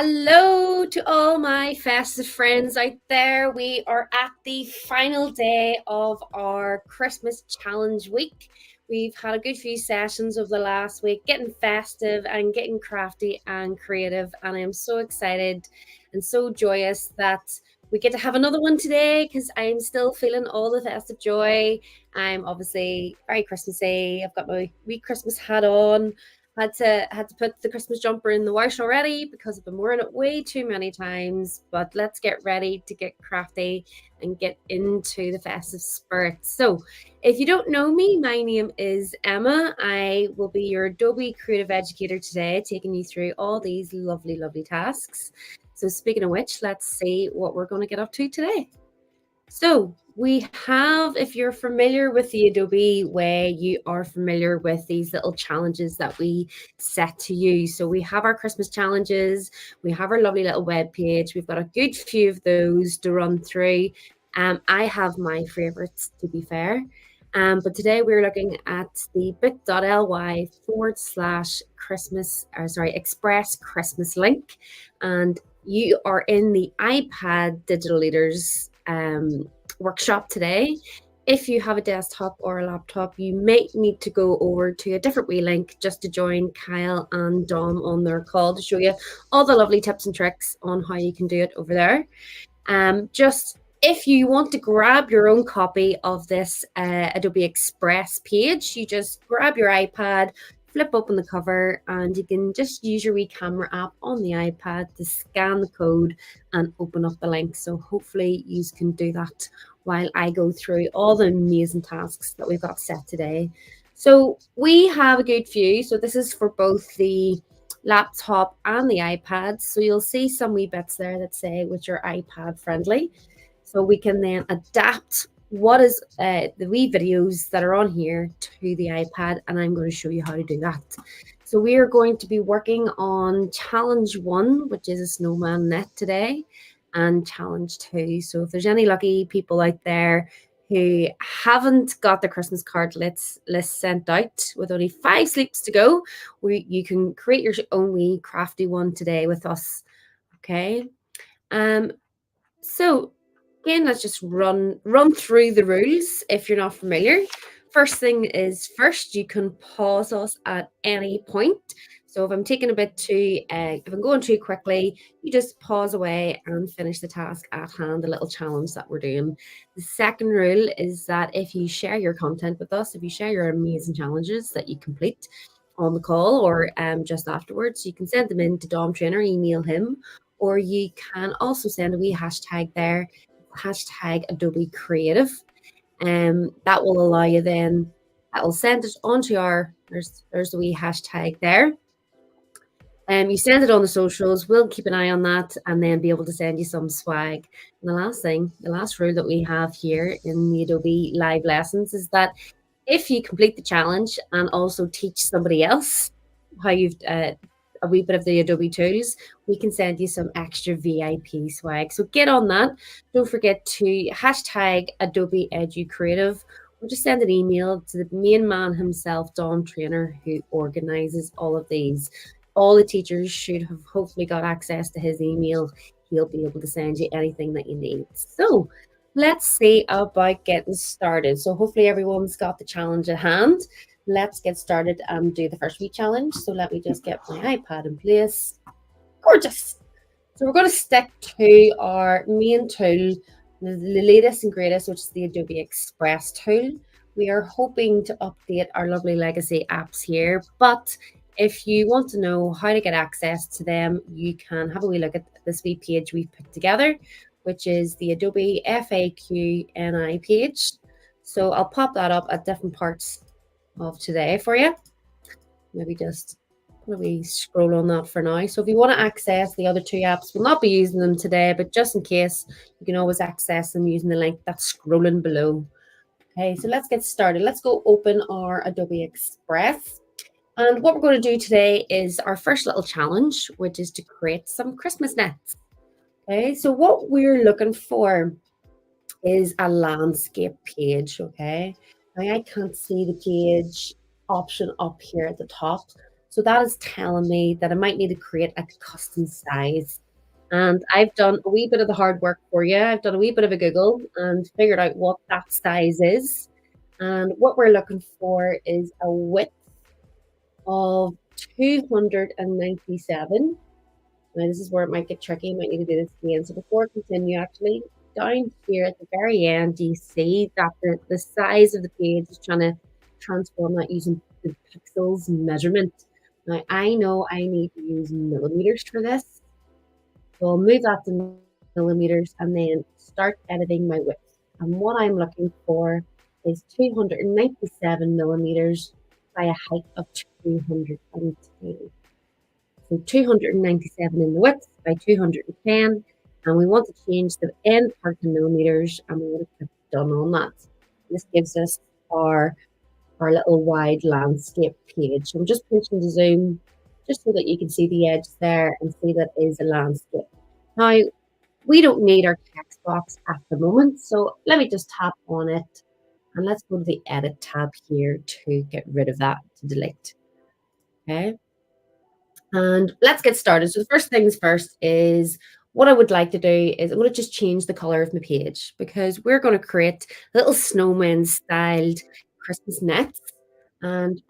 Hello to all my festive friends out there. We are at the final day of our Christmas challenge week. We've had a good few sessions over the last week, getting festive and getting crafty and creative. And I am so excited and so joyous that we get to have another one today because I'm still feeling all the festive joy. I'm obviously very Christmassy. I've got my wee Christmas hat on. Had to put the Christmas jumper in the wash already because I've been wearing it way too many times. But let's get ready to get crafty and get into the festive spirit. So, if you don't know me, my name is Emma. I will be your Adobe Creative Educator today, taking you through all these lovely, lovely tasks. So, speaking of which, let's see what we're going to get up to today. So we have, if you're familiar with the Adobe way, you are familiar with these little challenges that we set to use. So we have our Christmas challenges, we have our lovely little web page. We've got a good few of those to run through. I have my favorites, to be fair. But today we're looking at the bit.ly/Christmas, Express Christmas link. And you are in the iPad Digital Leaders workshop today. If you have a desktop or a laptop, you may need to go over to a different wee link just to join Kyle and Dom on their call to show you all the lovely tips and tricks on how you can do it over there. Just if you want to grab your own copy of this Adobe Express page, you just grab your iPad, flip open the cover, and you can just use your wee camera app on the iPad to scan the code and open up the link. So hopefully you can do that while I go through all the amazing tasks that we've got set today. So we have a good few. So this is for both the laptop and the iPad. So you'll see some wee bits there that say which are iPad friendly. So we can then adapt what is the wee videos that are on here to the iPad, and I'm going to show you how to do that. So we are going to be working on challenge 1, which is a snowman net today, and challenge 2. So if there's any lucky people out there who haven't got the Christmas card list sent out with only 5 sleeps to go, you can create your own wee crafty one today with us. Okay. So again, let's just run through the rules if you're not familiar. First thing is first, you can pause us at any point. So if I'm taking a bit too, if I'm going too quickly, you just pause away and finish the task at hand, the little challenge that we're doing. The second rule is that if you share your content with us, if you share your amazing challenges that you complete on the call or just afterwards, you can send them in to Dom Trainer, email him, or you can also send a wee hashtag there, hashtag Adobe Creative. That will allow you then, that will send it onto there's the wee hashtag there. You send it on the socials, we'll keep an eye on that and then be able to send you some swag. And the last rule that we have here in the Adobe live lessons is that if you complete the challenge and also teach somebody else how you've a wee bit of the Adobe tools, we can send you some extra VIP swag. So get on that. Don't forget to hashtag Adobe Edu Creative or just send an email to the main man himself, Dom Trainer, who organizes all of these. All the teachers should have hopefully got access to his email. He'll be able to send you anything that you need. So let's see about getting started. So hopefully everyone's got the challenge at hand. Let's get started and do the first week challenge. So let me just get my iPad in place. Gorgeous. So we're going to stick to our main tool, the latest and greatest, which is the Adobe Express tool. We are hoping to update our lovely legacy apps here, but if you want to know how to get access to them, you can have a wee look at this wee page we've put together, which is the Adobe FAQ NI page. So I'll pop that up at different parts of today for you. Maybe just maybe scroll on that for now. So if you want to access the other 2 apps, we'll not be using them today, but just in case, you can always access them using the link that's scrolling below. Okay, so let's get started. Let's go open our Adobe Express. And what we're going to do today is our first little challenge, which is to create some Christmas nets. Okay, so what we're looking for is a landscape page. Okay, now I can't see the page option up here at the top. So that is telling me that I might need to create a custom size. And I've done a wee bit of the hard work for you. I've done a wee bit of a Google and figured out what that size is. And what we're looking for is a width of 297. Now, this is where it might get tricky. You might need to do this again. So before I continue, actually, down here at the very end, you see that the size of the page is trying to transform that using the pixels measurement. Now, I know I need to use millimeters for this. So I'll move that to millimeters and then start editing my width. And what I'm looking for is 297 millimeters by a height of 210. So 297 in the width by 210. And we want to change the end part to millimeters and we want to click done on that. This gives us our little wide landscape page. So I'm just pinching the zoom just so that you can see the edge there and see that is a landscape. Now, we don't need our text box at the moment, so let me just tap on it and let's go to the edit tab here to get rid of that, to delete. Okay. And let's get started. So the first things first is what I would like to do is I'm going to just change the color of my page because we're going to create little snowman styled Christmas nets. And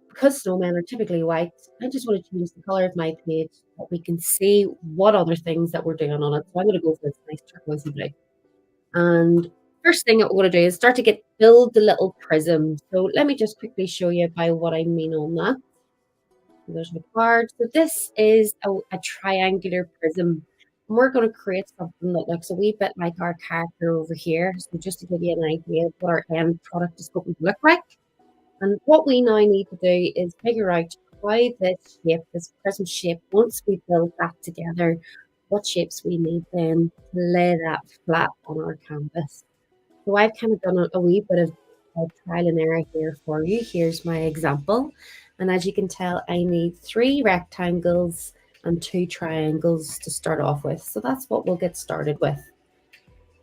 because snowmen are typically white, I just want to change the color of my page so that we can see what other things that we're doing on it. So I'm going to go for this nice turquoise blue. And first thing that we're going to do is start to build the little prism. So let me just quickly show you by what I mean on that. There's my card. So this is a triangular prism. And we're going to create something that looks a wee bit like our character over here. So just to give you an idea of what our end product is going to look like. And what we now need to do is figure out how this shape, this prism shape, once we build that together, what shapes we need then to lay that flat on our canvas. So I've kind of done a wee bit of trial and error here for you. Here's my example. And as you can tell, I need 3 rectangles and 2 triangles to start off with. So that's what we'll get started with.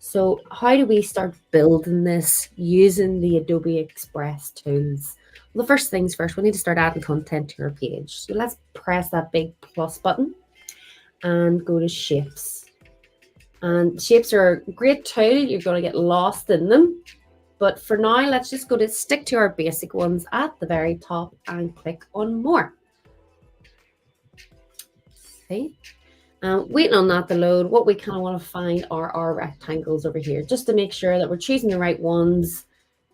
So how do we start building this using the Adobe Express tools? Well, the first things first, we need to start adding content to our page. So let's press that big plus button and go to shapes. And shapes are a great tool. You're going to get lost in them. But for now, let's just go to stick to our basic ones at the very top and click on more. See? Waiting on that to load, what we kind of want to find are our rectangles over here, just to make sure that we're choosing the right ones.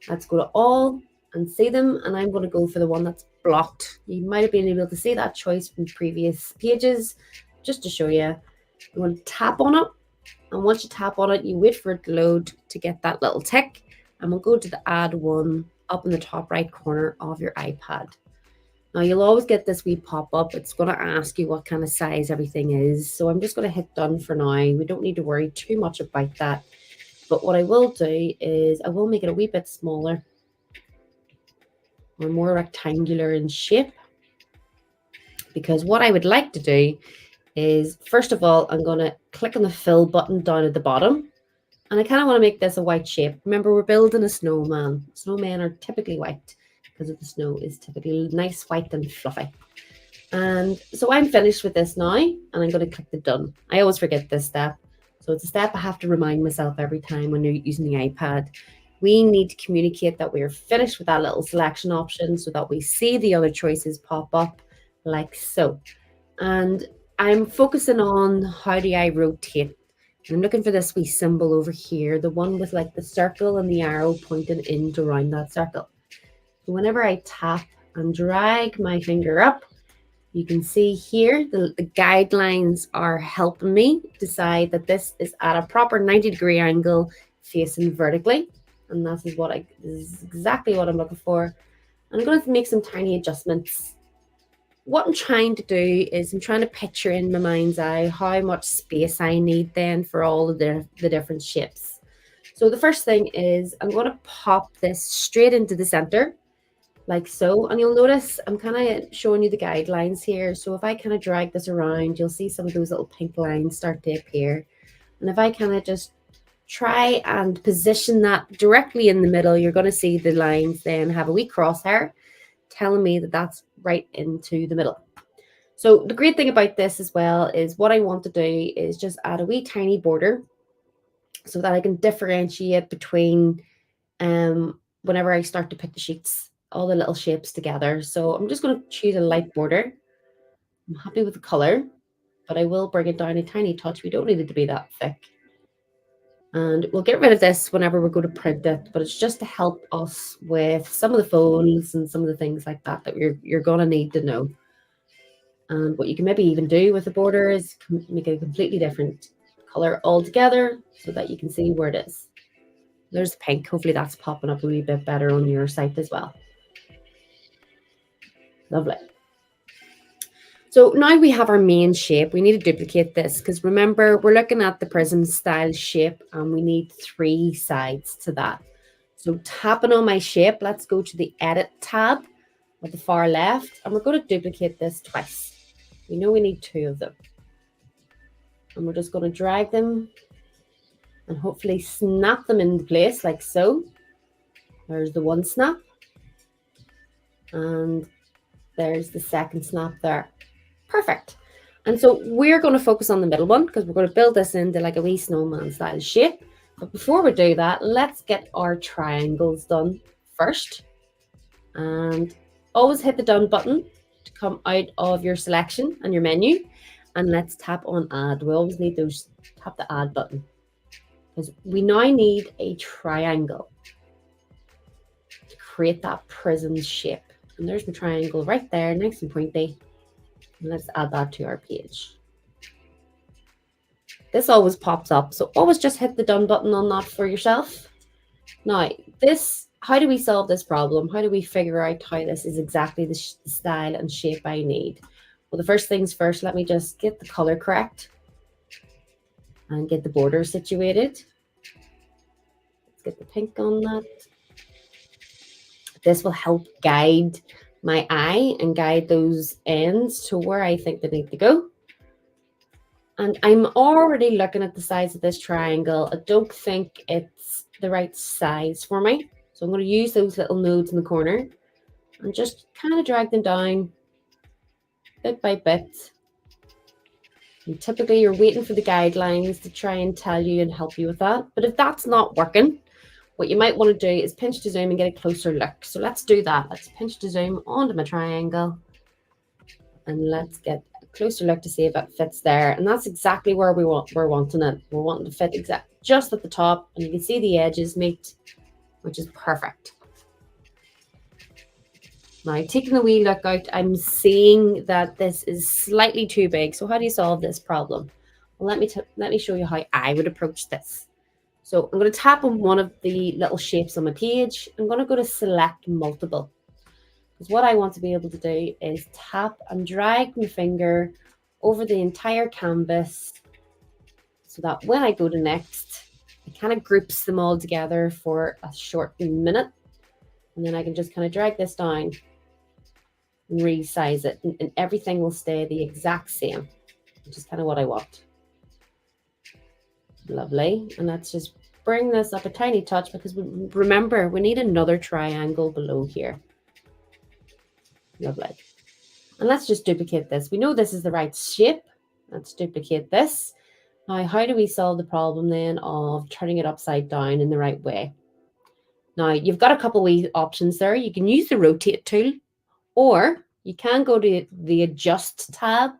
Let's go to all and see them, and I'm going to go for the one that's blocked. You might have been able to see that choice from previous pages. Just to show you, you want to tap on it, and once you tap on it, you wait for it to load to get that little tick, and we'll go to the add one up in the top right corner of your iPad. Now you'll always get this wee pop-up. It's going to ask you what kind of size everything is. So I'm just going to hit done for now. We don't need to worry too much about that. But what I will do is I will make it a wee bit smaller or more rectangular in shape. Because what I would like to do is, first of all, I'm going to click on the fill button down at the bottom. And I kind of want to make this a white shape. Remember, we're building a snowman. Snowmen are typically white because of the snow is typically nice, white and fluffy. And so I'm finished with this now, and I'm going to click the done. I always forget this step. So it's a step I have to remind myself every time when you're using the iPad. We need to communicate that we're finished with that little selection option so that we see the other choices pop up like so. And I'm focusing on how do I rotate. And I'm looking for this wee symbol over here, the one with like the circle and the arrow pointing in to around that circle. So whenever I tap and drag my finger up, you can see here the guidelines are helping me decide that this is at a proper 90-degree angle facing vertically. And this is exactly what I'm looking for. I'm going to make some tiny adjustments. What I'm trying to do is I'm trying to picture in my mind's eye how much space I need then for all of the different shapes. So the first thing is I'm going to pop this straight into the center like so. And you'll notice I'm kind of showing you the guidelines here. So if I kind of drag this around, you'll see some of those little pink lines start to appear. And if I kind of just try and position that directly in the middle, you're going to see the lines then have a wee crosshair telling me that that's right into the middle. So the great thing about this as well is what I want to do is just add a wee tiny border so that I can differentiate between whenever I start to put the sheets, all the little shapes together. So I'm just going to choose a light border. I'm happy with the color, but I will bring it down a tiny touch. We don't need it to be that thick. And we'll get rid of this whenever we're going to print it, but it's just to help us with some of the folds and some of the things like that you're going to need to know. And what you can maybe even do with the border is make it a completely different color altogether so that you can see where it is. There's pink. Hopefully that's popping up a wee bit better on your site as well. Lovely. So now we have our main shape. We need to duplicate this because remember, we're looking at the prism style shape and we need 3 sides to that. So tapping on my shape, let's go to the Edit tab at the far left and we're going to duplicate this twice. We know we need 2 of them. And we're just going to drag them and hopefully snap them into place like so. There's the one snap. And there's the second snap there. Perfect. And so we're going to focus on the middle one because we're going to build this into like a wee snowman style shape. But before we do that, let's get our triangles done first. And always hit the done button to come out of your selection and your menu. And let's tap on add. We always need those, tap the add button. Because we now need a triangle to create that prism shape. And there's my triangle right there, nice and pointy. And let's add that to our page. This always pops up, so always just hit the done button on that for yourself. Now, how do we solve this problem? How do we figure out how this is exactly the style and shape I need? Well, the first things first, let me just get the color correct and get the border situated. Let's get the pink on that. This will help guide my eye and guide those ends to where I think they need to go. And I'm already looking at the size of this triangle. I don't think it's the right size for me. So I'm going to use those little nodes in the corner and just kind of drag them down bit by bit. And typically you're waiting for the guidelines to try and tell you and help you with that. But if that's not working, what you might want to do is pinch to zoom and get a closer look. So let's do that. Let's pinch to zoom onto my triangle and let's get a closer look to see if it fits there. And that's exactly where we're wanting it. We're wanting to fit just at the top, and you can see the edges meet, which is perfect. Now, taking a wee look out, I'm seeing that this is slightly too big. So how do you solve this problem? Well, let me show you how I would approach this. So I'm going to tap on one of the little shapes on my page. I'm going to go to select multiple. Because what I want to be able to do is tap and drag my finger over the entire canvas so that when I go to next, it kind of groups them all together for a short minute. And then I can just kind of drag this down and resize it. And everything will stay the exact same, which is kind of what I want. Lovely. And let's just bring this up a tiny touch because remember, we need another triangle below here. Lovely. And let's just duplicate this. We know this is the right shape. Let's duplicate this. Now, how do we solve the problem then of turning it upside down in the right way? Now, you've got a couple of options there. You can use the rotate tool, or you can go to the adjust tab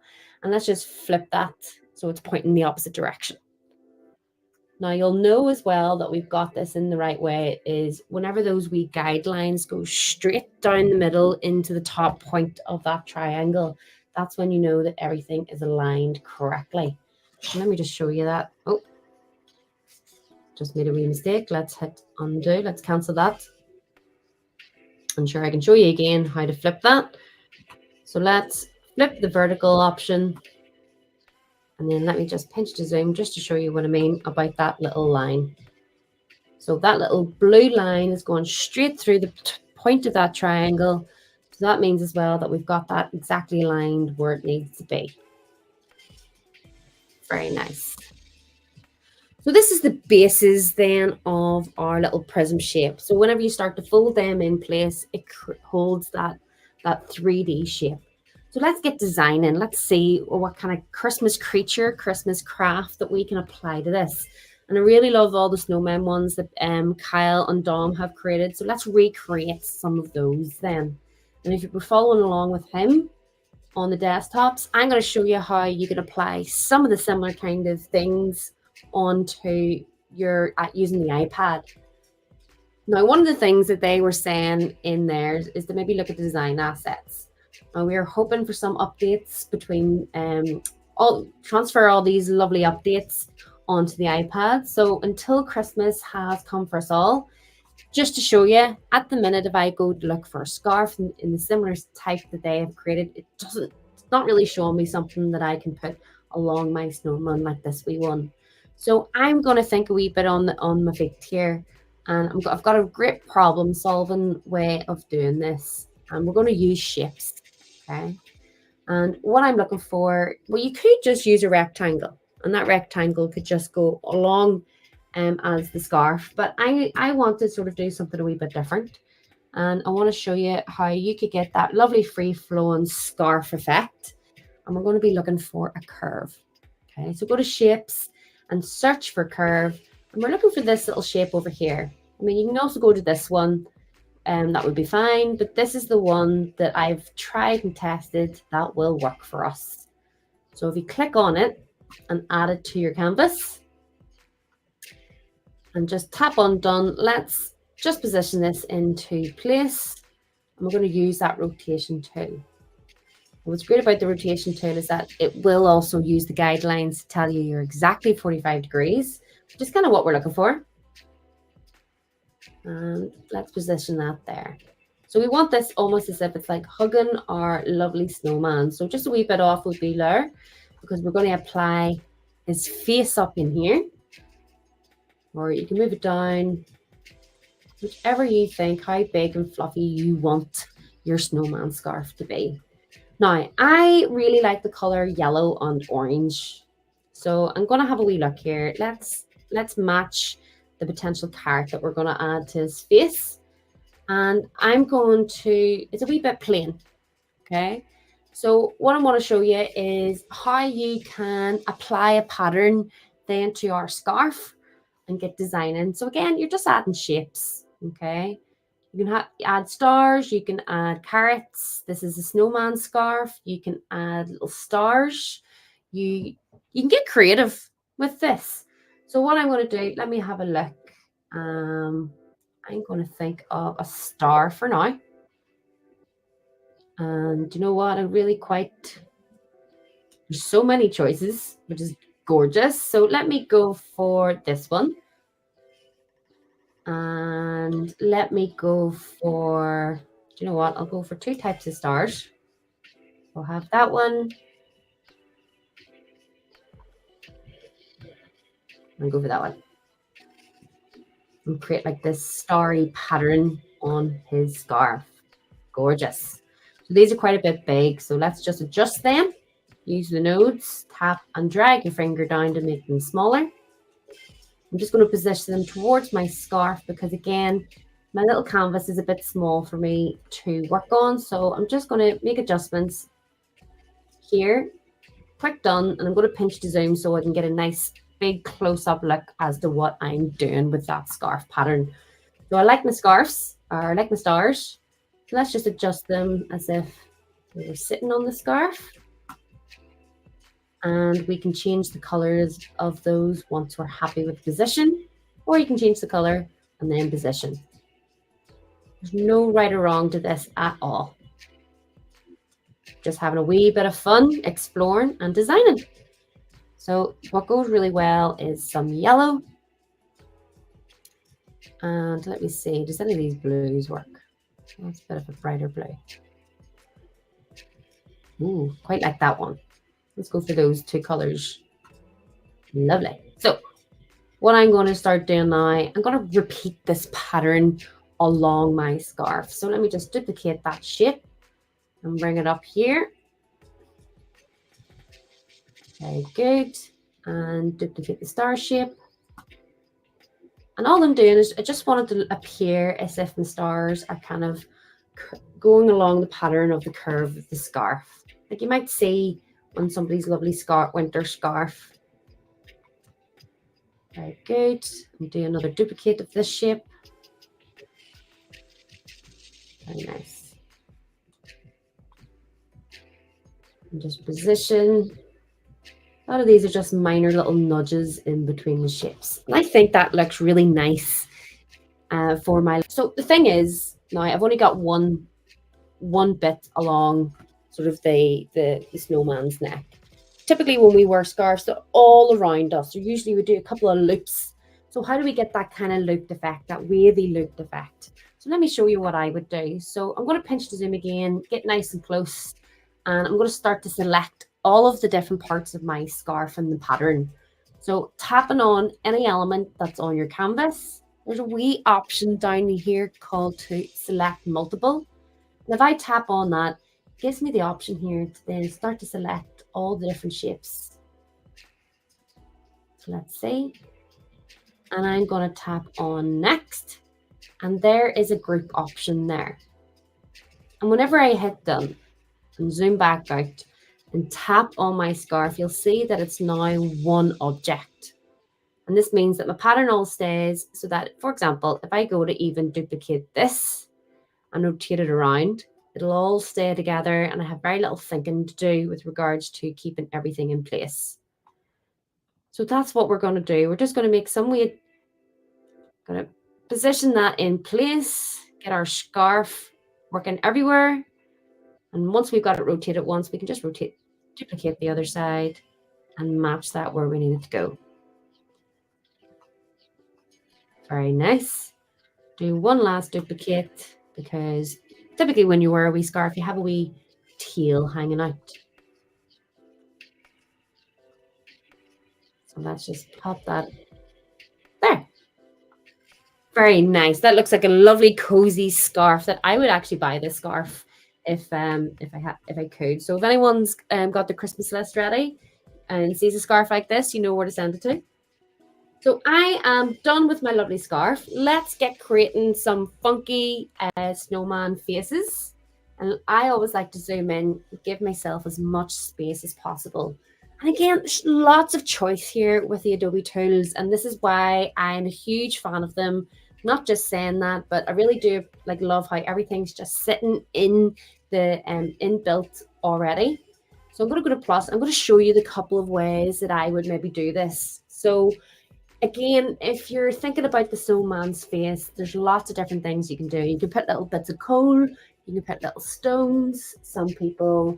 and let's just flip that so it's pointing the opposite direction. Now, you'll know as well that we've got this in the right way is whenever those wee guidelines go straight down the middle into the top point of that triangle, that's when you know that everything is aligned correctly. So let me just show you that. Oh, just made a wee mistake. Let's hit undo. Let's cancel that. I'm sure I can show you again how to flip that. So let's flip the vertical option. And then let me just pinch to zoom just to show you what I mean about that little line. So that little blue line is going straight through the point of that triangle. So that means as well that we've got that exactly aligned where it needs to be. Very nice. So this is the bases then of our little prism shape. So whenever you start to fold them in place, it holds that that 3D shape. So let's get designing. Let's see what kind of Christmas creature, Christmas craft that we can apply to this. And I really love all the snowman ones that Kyle and Dom have created. So let's recreate some of those then. And if you're following along with him on the desktops, I'm going to show you how you can apply some of the similar kind of things onto your using the iPad. Now, one of the things that they were saying in there is to maybe look at the design assets. Now, we are hoping for some updates between transfer all these lovely updates onto the iPad. So until Christmas has come for us all, just to show you, at the minute, if I go to look for a scarf in the similar type that they have created, it's not really showing me something that I can put along my snowman like this wee one. So I'm going to think a wee bit on my feet here, and I've got a great problem solving way of doing this, and we're going to use shapes, okay? And what I'm looking for, well, you could just use a rectangle, and that rectangle could just go along as the scarf, but I want to sort of do something a wee bit different, and I want to show you how you could get that lovely free-flowing scarf effect. And we're going to be looking for a curve. Okay, so go to shapes and search for curve, and we're looking for this little shape over here. I mean, you can also go to this one, and that would be fine, but this is the one that I've tried and tested that will work for us. So if you click on it and add it to your canvas and just tap on done, let's just position this into place, and we're going to use that rotation tool. What's great about the rotation tool is that it will also use the guidelines to tell you you're exactly 45 degrees, which is kind of what we're looking for. And let's position that there. So we want this almost as if it's like hugging our lovely snowman. So just a wee bit off would be there, because we're going to apply his face up in here. Or you can move it down, whichever you think, how big and fluffy you want your snowman scarf to be. Now, I really like the color yellow and orange. So I'm going to have a wee look here. Let's match the potential carrot that we're going to add to his face. And I'm going to, it's a wee bit plain, okay? So what I want to show you is how you can apply a pattern then to our scarf and get designing. So again, you're just adding shapes, okay? You can add stars, you can add carrots. This is a snowman scarf. You can add little stars. You can get creative with this. So what I'm going to do, let me have a look. I'm going to think of a star for now. And you know what? There's so many choices, which is gorgeous. So let me go for this one. And let me go for, do you know what? I'll go for 2 types of stars. We'll have that one. I'll go for that one. And create like this starry pattern on his scarf. Gorgeous. So these are quite a bit big. So let's just adjust them. Use the nodes, tap and drag your finger down to make them smaller. I'm just going to position them towards my scarf because, again, my little canvas is a bit small for me to work on. So I'm just going to make adjustments here. Quick done. And I'm going to pinch to zoom so I can get a nice big close-up look as to what I'm doing with that scarf pattern. So I like my scarves, or I like my stars. So let's just adjust them as if they were sitting on the scarf. And we can change the colors of those once we're happy with position, or you can change the color and then position. There's no right or wrong to this at all. Just having a wee bit of fun, exploring and designing. So what goes really well is some yellow. And let me see, does any of these blues work? That's a bit of a brighter blue. Ooh, quite like that one. Let's go for those 2 colors. Lovely. So what I'm going to start doing now, I'm going to repeat this pattern along my scarf. So let me just duplicate that shape and bring it up here. Very good. And duplicate the star shape. And all I'm doing is I just wanted to appear as if the stars are kind of going along the pattern of the curve of the scarf. Like you might see on somebody's lovely winter scarf. Very good. And do another duplicate of this shape. Very nice. And just position. A lot of these are just minor little nudges in between the shapes. And I think that looks really nice for my... So the thing is, now I've only got one bit along sort of the snowman's neck. Typically when we wear scarves, they're all around us. So usually we do a couple of loops. So how do we get that kind of looped effect, that wavy looped effect? So let me show you what I would do. So I'm going to pinch the zoom again, get nice and close, and I'm going to start to select all of the different parts of my scarf and the pattern. So tapping on any element that's on your canvas, there's a wee option down here called to select multiple. And if I tap on that, it gives me the option here to then start to select all the different shapes. So let's see. And I'm going to tap on next. And there is a group option there. And whenever I hit done and zoom back out and tap on my scarf, you'll see that it's now one object. And this means that my pattern all stays, so that, for example, if I go to even duplicate this and rotate it around, it'll all stay together, and I have very little thinking to do with regards to keeping everything in place. So that's what we're going to do. We're just going to make some way, going to position that in place, get our scarf working everywhere. And once we've got it rotated once, we can just duplicate the other side and match that where we need it to go. Very nice. Do one last duplicate, because typically when you wear a wee scarf, you have a wee tail hanging out. So let's just pop that there. Very nice. That looks like a lovely cozy scarf that I would actually buy this scarf if I could. So if anyone's got the Christmas list ready and sees a scarf like this, you know where to send it to. So I am done with my lovely scarf. Let's get creating some funky snowman faces. And I always like to zoom in, give myself as much space as possible. And again, there's lots of choice here with the Adobe tools. And this is why I'm a huge fan of them. Not just saying that, but I really do love how everything's just sitting in the inbuilt already. So I'm going to go to plus. I'm going to show you the couple of ways that I would maybe do this. So again, if you're thinking about the snowman's face, there's lots of different things you can do. You can put little bits of coal, you can put little stones. Some people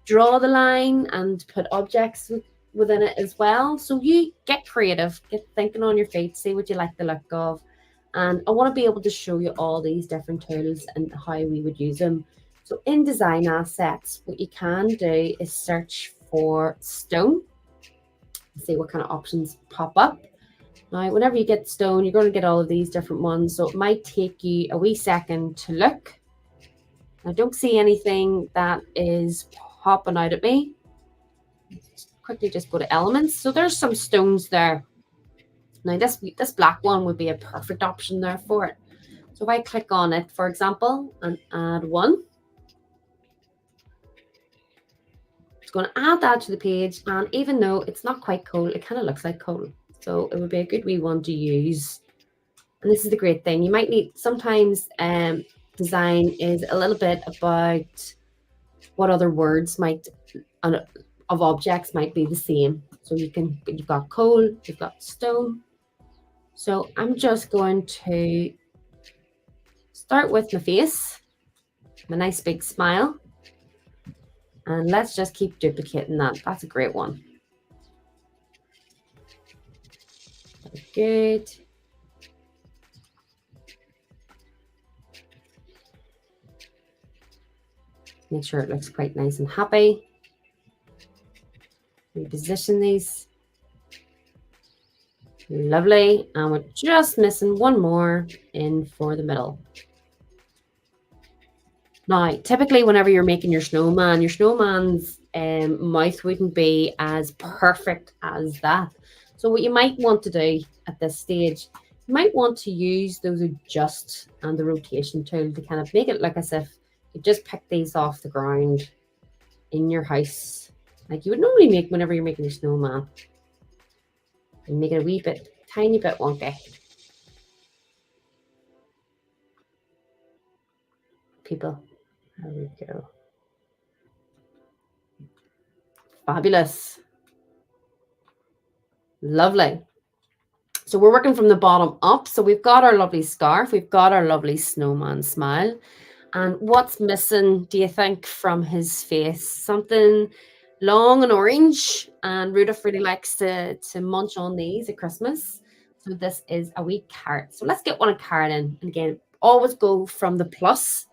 draw the line and put objects within it as well. So you get creative, get thinking on your feet, see what you like the look of. And I want to be able to show you all these different tools and how we would use them. So in design assets, what you can do is search for stone, see what kind of options pop up. Now, whenever you get stone, you're going to get all of these different ones. So it might take you a wee second to look. I don't see anything that is popping out at me. Quickly just go to elements. So there's some stones there. Now this black one would be a perfect option there for it. So if I click on it, for example, and add one, it's going to add that to the page. And even though it's not quite coal, it kind of looks like coal. So it would be a good wee one to use. And this is the great thing. You might need, sometimes design is a little bit about what other words might, of objects might be the same. So you've got coal, you've got stone. So I'm just going to start with my face, my nice big smile. And let's just keep duplicating that. That's a great one. Very good. Make sure it looks quite nice and happy. Reposition these. Lovely. And we're just missing one more in for the middle. Now, typically whenever you're making your snowman's mouth wouldn't be as perfect as that. So what you might want to do at this stage, you might want to use those adjust and the rotation tool to kind of make it look as if You just pick these off the ground in your house, like you would normally make whenever you're making your snowman. And make it a wee bit, tiny bit wonky. People, there we go. Fabulous. Lovely. So we're working from the bottom up. So we've got our lovely scarf. We've got our lovely snowman smile. And what's missing, do you think, from his face? Something long and orange. And Rudolph really likes to munch on these at Christmas. So this is a wee carrot. So let's get one of carrot in. And again, always go from the plus.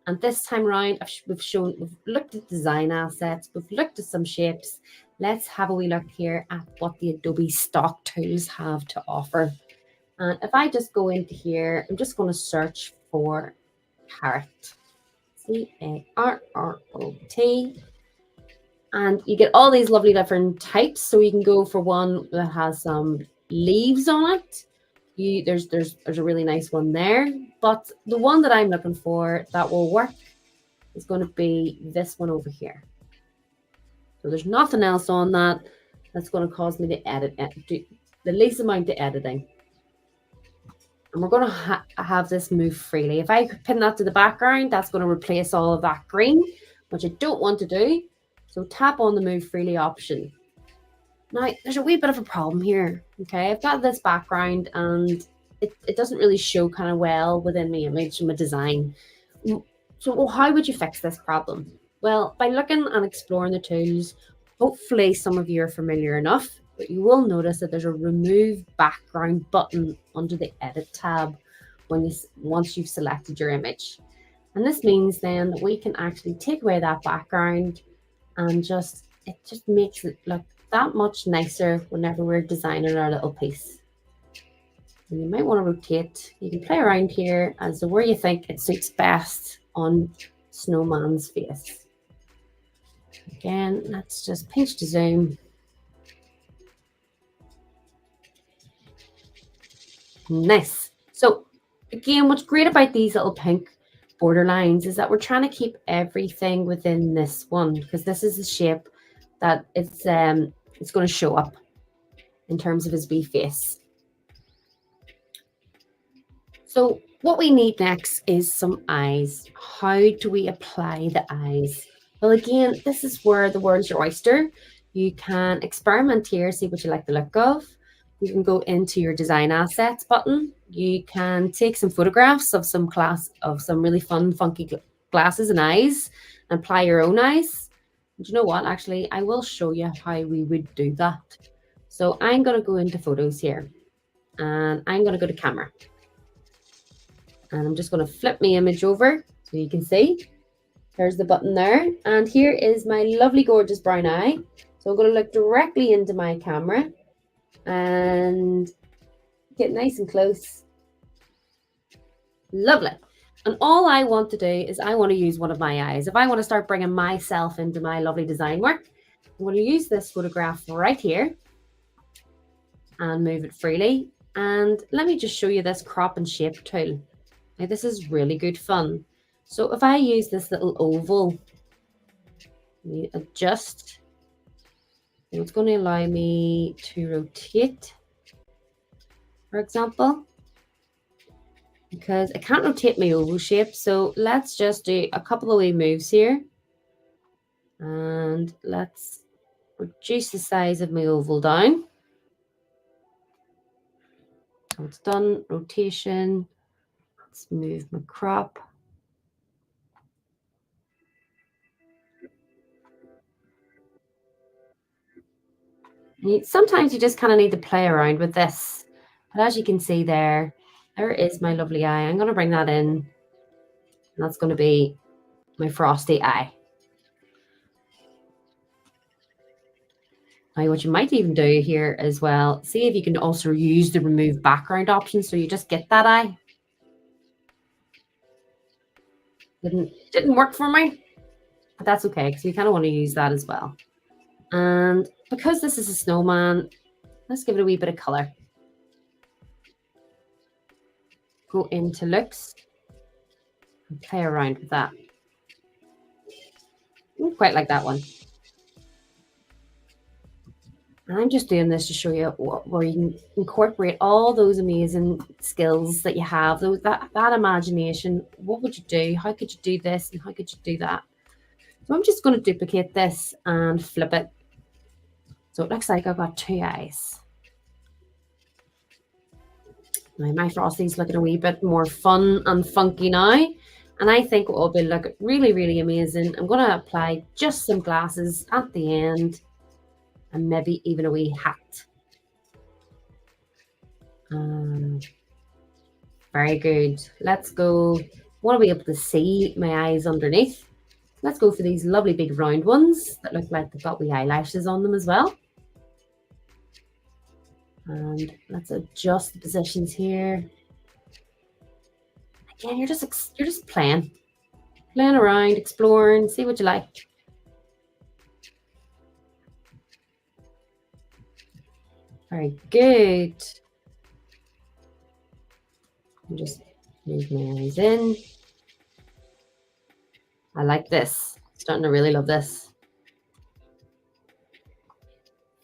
And this time around, we've looked at design assets, we've looked at some shapes. Let's have a wee look here at what the Adobe stock tools have to offer. And if I just go into here, I'm just going to search for carrot. Carrot. And you get all these lovely different types. So you can go for one that has some leaves on it. There's a really nice one there. But the one that I'm looking for that will work is going to be this one over here. So there's nothing else on that that's going to cause me to do the least amount of editing. And we're going to have this move freely. If I pin that to the background, that's going to replace all of that green, which I don't want to do. So tap on the move freely option. Now, there's a wee bit of a problem here. Okay, I've got this background and it doesn't really show kind of well within my image and my design. So how would you fix this problem? Well, by looking and exploring the tools, hopefully some of you are familiar enough, but you will notice that there's a remove background button under the edit tab once you've selected your image. And this means then that we can actually take away that background and it just makes it look that much nicer whenever we're designing our little piece. And you might want to rotate. You can play around here as to where you think it suits best on Snowman's face. Again, let's just pinch to zoom. Nice. So again, what's great about these little pink border lines is that we're trying to keep everything within this one, because this is the shape that it's going to show up in terms of his wee face. So what we need next is some eyes. How do we apply the eyes? Well, again, this is where the world's your oyster. You can experiment here, see what you like the look of. You can go into your design assets button. You can take some photographs of some really fun, funky glasses and eyes and apply your own eyes. And you know what? Actually, I will show you how we would do that. So I'm going to go into photos here and I'm going to go to camera. And I'm just going to flip my image over so you can see. There's the button there. And here is my lovely, gorgeous brown eye. So I'm going to look directly into my camera and get nice and close. Lovely. And all I want to do is I want to use one of my eyes. If I want to start bringing myself into my lovely design work, I'm going to use this photograph right here and move it freely. And let me just show you this crop and shape tool. Now, this is really good fun. So if I use this little oval, adjust, it's going to allow me to rotate, for example, because I can't rotate my oval shape. So let's just do a couple of wee moves here. And let's reduce the size of my oval down. So it's done, rotation. Let's move my crop. Sometimes you just kind of need to play around with this. But as you can see there is my lovely eye. I'm going to bring that in. And that's going to be my frosty eye. Now, what you might even do here as well, see if you can also use the remove background option so you just get that eye. Didn't work for me, but that's okay because we kind of want to use that as well. And because this is a snowman, let's give it a wee bit of color. Go into looks and play around with that. quite like that one. And I'm just doing this to show you where you can incorporate all those amazing skills that you have, that imagination. What would you do? How could you do this? And how could you do that? So I'm just going to duplicate this and flip it. So it looks like I've got two eyes. Now my Frosty's looking a wee bit more fun and funky now. And I think it will be looking really, really amazing. I'm going to apply just some glasses at the end and maybe even a wee hat. Very good. Let's go. I want to be able to see my eyes underneath. Let's go for these lovely big round ones that look like they've got wee eyelashes on them as well. And let's adjust the positions here. Again, you're just playing around, exploring, see what you like. Very good. And just move my eyes in. I like this. Starting to really love this.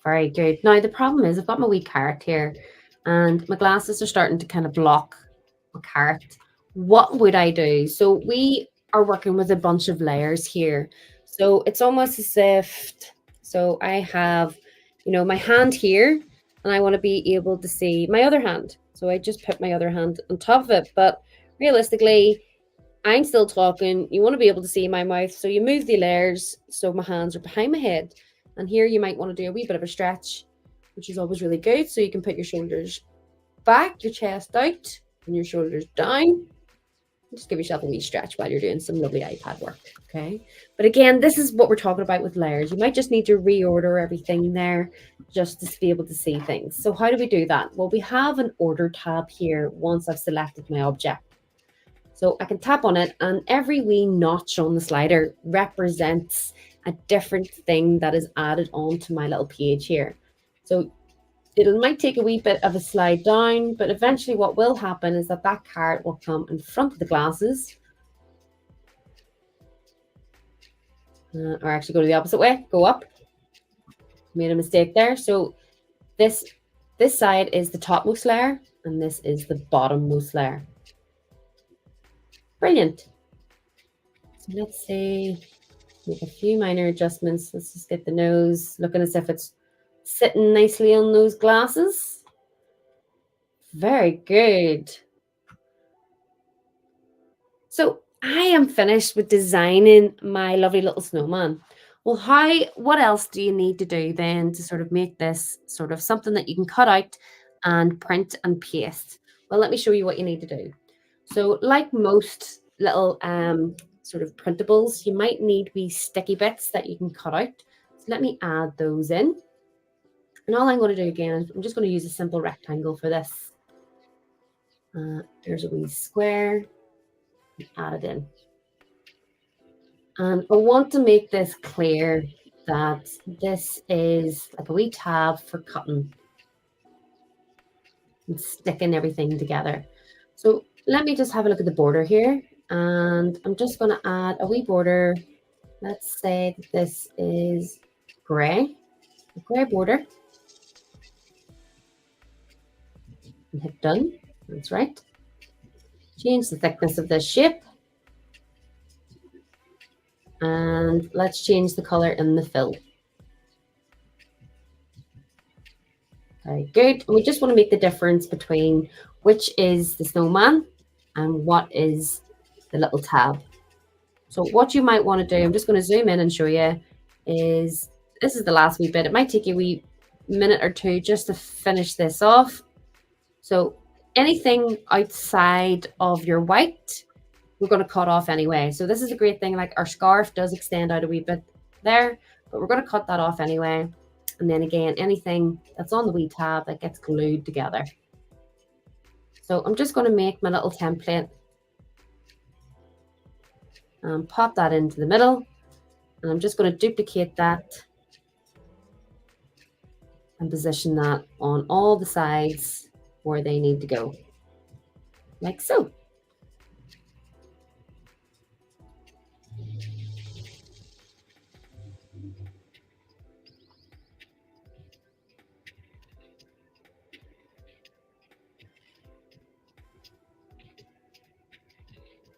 Very good. Now, the problem is I've got my wee carrot here and my glasses are starting to kind of block my carrot. What would I do? So we are working with a bunch of layers here. So it's almost as if, so I have, my hand here and I want to be able to see my other hand. So I just put my other hand on top of it. But realistically, I'm still talking. You want to be able to see my mouth. So you move the layers so my hands are behind my head. And here you might want to do a wee bit of a stretch, which is always really good. So you can put your shoulders back, your chest out, and your shoulders down. Just give yourself a wee stretch while you're doing some lovely iPad work, okay? But again, this is what we're talking about with layers. You might just need to reorder everything there just to be able to see things. So how do we do that? Well, we have an order tab here once I've selected my object. So I can tap on it and every wee notch on the slider represents a different thing that is added onto my little page here. So it might take a wee bit of a slide down, but eventually what will happen is that carrot will come in front of the glasses. Or actually go to the opposite way, go up. Made a mistake there. So this side is the topmost layer and this is the bottommost layer. Brilliant. So let's see, make a few minor adjustments. Let's just get the nose looking as if it's sitting nicely on those glasses. Very good. So I am finished with designing my lovely little snowman. Well, what else do you need to do then to sort of make this sort of something that you can cut out and print and paste? Well, let me show you what you need to do. So like most little sort of printables, you might need wee sticky bits that you can cut out. So let me add those in. And all I'm going to do again is I'm just going to use a simple rectangle for this. There's a wee square, add it in. And I want to make this clear that this is like a wee tab for cutting and sticking everything together. So let me just have a look at the border here. And I'm just going to add a wee border. Let's say that this is gray, a gray border. And hit done. That's right. Change the thickness of this shape. And let's change the color in the fill. Very good. And we just want to make the difference between which is the snowman and what is the little tab. So what you might want to do, I'm just going to zoom in and show you, is this is the last wee bit. It might take you a wee minute or two just to finish this off. So anything outside of your white, we're going to cut off anyway. So this is a great thing. Like our scarf does extend out a wee bit there, but we're going to cut that off anyway. And then again, anything that's on the wee tab that gets glued together. So I'm just going to make my little template and pop that into the middle. And I'm just going to duplicate that and position that on all the sides where they need to go, like so.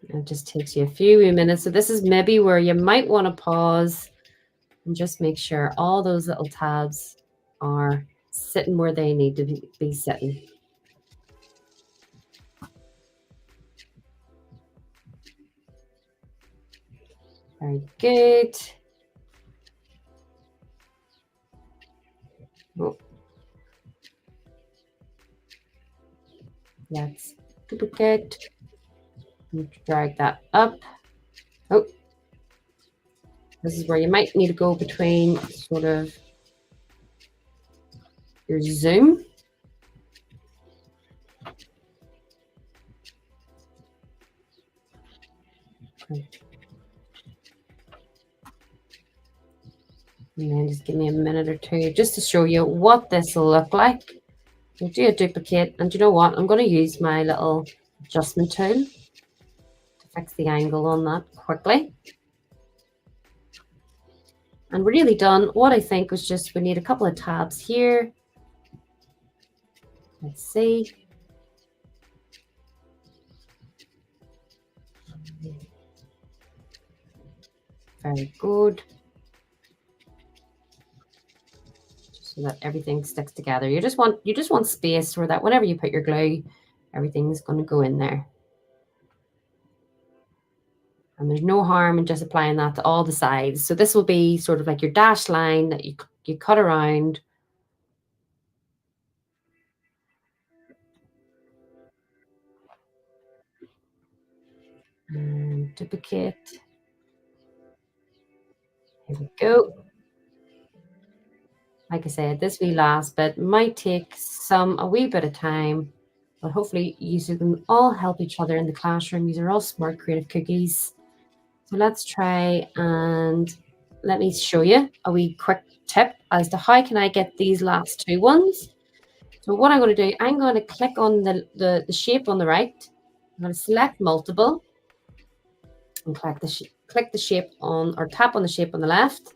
It just takes you a few minutes. So this is maybe where you might want to pause and just make sure all those little tabs are sitting where they need to be sitting. Very good. Oh. Let's duplicate and drag that up. Oh, this is where you might need to go between sort of your zoom. Okay. And then just give me a minute or two just to show you what this will look like. I'll do a duplicate, and you know what? I'm going to use my little adjustment tool to fix the angle on that quickly. And we're nearly done. What I think was just we need a couple of tabs here. Let's see. Very good. So that everything sticks together. You just want space so that whenever you put your glue, everything's going to go in there. And there's no harm in just applying that to all the sides. So this will be sort of like your dashed line that you cut around. And duplicate. Here we go. Like I said, this wee last bit might take a wee bit of time, but hopefully you can all help each other in the classroom. These are all smart creative cookies. So let's try and let me show you a wee quick tip as to how can I get these last two ones. So what I'm going to do, I'm going to click on the shape on the right. I'm going to select multiple and click the shape on, or tap on the shape on the left,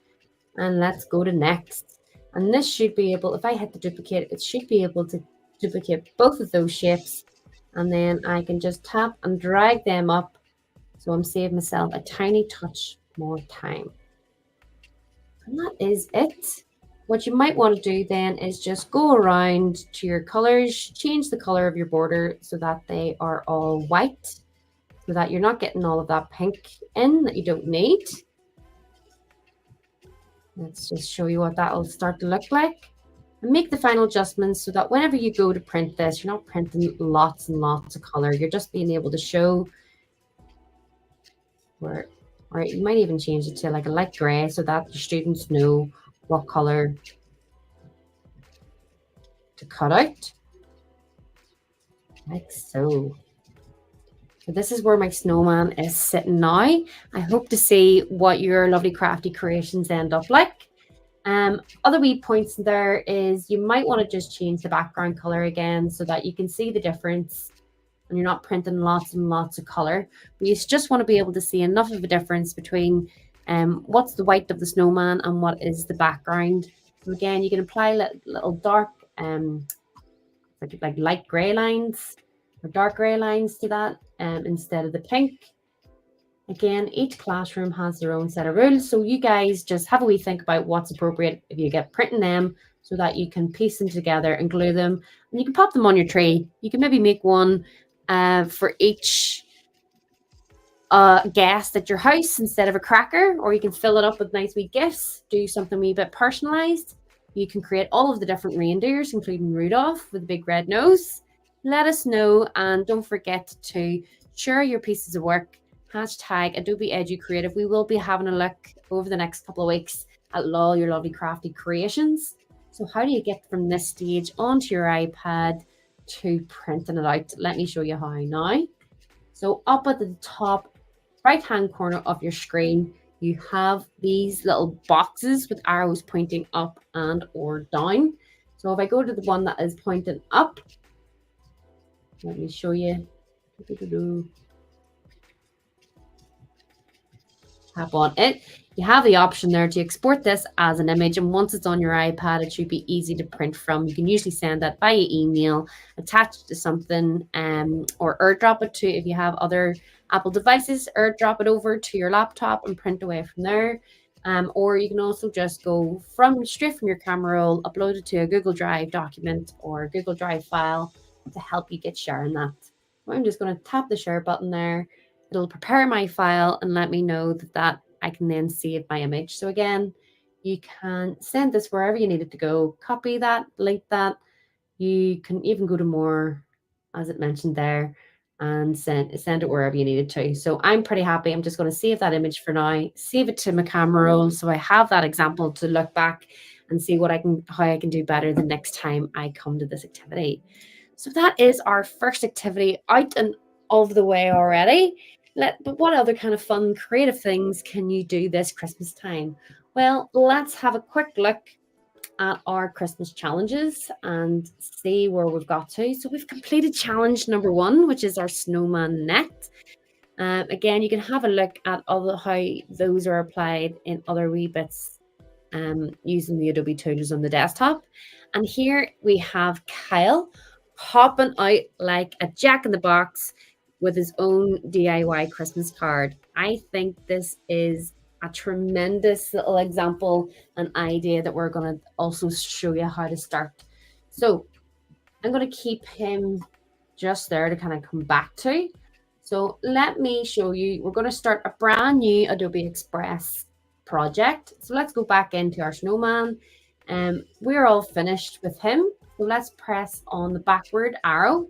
and let's go to next. And this should be able, if I hit the duplicate, it should be able to duplicate both of those shapes, and then I can just tap and drag them up. So I'm saving myself a tiny touch more time. And that is it. What you might want to do then is just go around to your colors, change the color of your border so that they are all white, so that you're not getting all of that pink in that you don't need. Let's just show you what that will start to look like. And make the final adjustments so that whenever you go to print this, you're not printing lots and lots of color. You're just being able to show where, or you might even change it to like a light gray so that your students know what color to cut out, like so. So this is where my snowman is sitting now. I hope to see what your lovely crafty creations end up like. Other wee points there is you might want to just change the background color again so that you can see the difference and you're not printing lots and lots of color. But you just want to be able to see enough of a difference between what's the white of the snowman and what is the background. So again, you can apply little dark, like light gray lines or dark gray lines to that instead of the pink. Again, each classroom has their own set of rules, so you guys just have a wee think about what's appropriate if you get printing them so that you can piece them together and glue them, and you can pop them on your tree. You can maybe make one for each guest at your house instead of a cracker, or you can fill it up with nice wee gifts, do something a wee bit personalized. You can create all of the different reindeers, including Rudolph with a big red nose. Let us know, and don't forget to share your pieces of work. Hashtag Adobe Edu Creative. We will be having a look over the next couple of weeks at all your lovely crafty creations. So how do you get from this stage onto your iPad to printing it out? Let me show you how now. So up at the top right hand corner of your screen, you have these little boxes with arrows pointing up and or down. So if I go to the one that is pointing up, let me show you. tap on it. You have the option there to export this as an image, and once it's on your iPad, it should be easy to print from. You can usually send that via email, attach it to something, or airdrop it to, if you have other Apple devices, airdrop it over to your laptop and print away from there. Or you can also just go straight from your camera roll, upload it to a Google Drive document or Google Drive file to help you get sharing that. I'm just going to tap the share button there. It'll prepare my file and let me know that I can then save my image. So again, you can send this wherever you need it to go, copy that, link that. You can even go to more, as it mentioned there, and send it wherever you need it to. So I'm pretty happy. I'm just going to save that image for now, save it to my camera roll, so I have that example to look back and see how I can do better the next time I come to this activity. So that is our first activity out and of the way already. But what other kind of fun, creative things can you do this Christmas time? Well, let's have a quick look at our Christmas challenges and see where we've got to. So we've completed challenge number 1, which is our snowman net. Again, you can have a look at how those are applied in other wee bits using the Adobe tools on the desktop. And here we have Kyle popping out like a jack-in-the-box with his own DIY Christmas card. I think this is a tremendous little example and idea that we're going to also show you how to start. So I'm going to keep him just there to kind of come back to. So let me show you. We're going to start a brand new Adobe Express project. So let's go back into our snowman. We're all finished with him. So let's press on the backward arrow.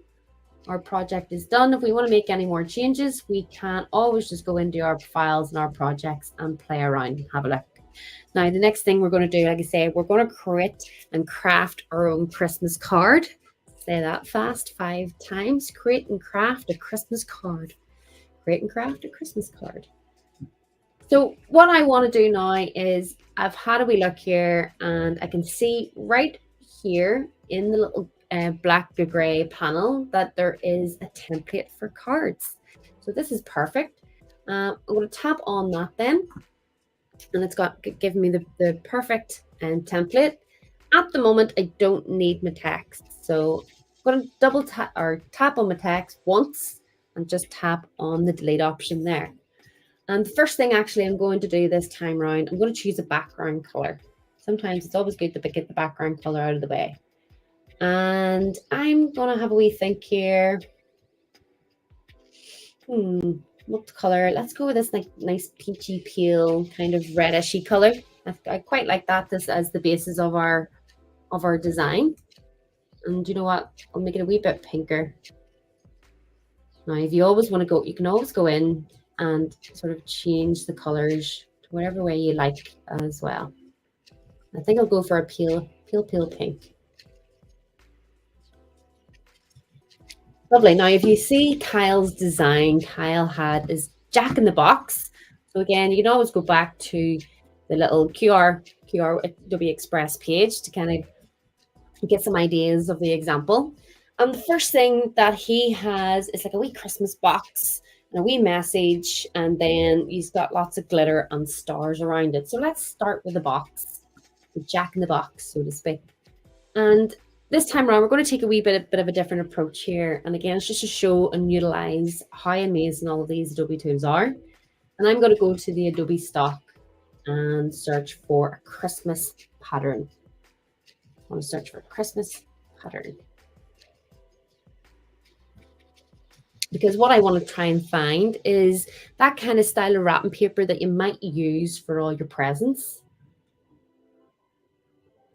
Our project is done. If we want to make any more changes, we can always just go into our files and our projects and play around and have a look. Now, the next thing we're going to do, like I say, we're going to create and craft our own Christmas card. Say that fast 5 times. Create and craft a Christmas card. Create and craft a Christmas card. So what I want to do now is I've had a wee look here and I can see right here in the little black to gray panel that there is a template for cards. So this is perfect. I'm going to tap on that then, and it's given me the perfect template. At the moment, I don't need my text, so I'm going to double tap or tap on my text once and just tap on the delete option there. And the first thing actually I'm going to do this time around, I'm going to choose a background color. Sometimes it's always good to get the background color out of the way. And I'm going to have a wee think here. What color? Let's go with this nice peachy peel, kind of reddishy color. I quite like that as the basis of our design. And you know what? I'll make it a wee bit pinker. Now, if you always want to go, you can always go in and sort of change the colors to whatever way you like as well. I think I'll go for a peel pink. Lovely. Now, if you see Kyle's design, Kyle had his jack-in-the-box. So again, you can always go back to the little QR Adobe Express page to kind of get some ideas of the example. And the first thing that he has is like a wee Christmas box and a wee message, and then he's got lots of glitter and stars around it. So let's start with the box, the jack-in-the-box, so to speak. And this time around, we're going to take a wee bit of a different approach here. And again, it's just to show and utilize how amazing all of these Adobe tools are. And I'm going to go to the Adobe stock and search for a Christmas pattern. I want to search for a Christmas pattern. Because what I want to try and find is that kind of style of wrapping paper that you might use for all your presents.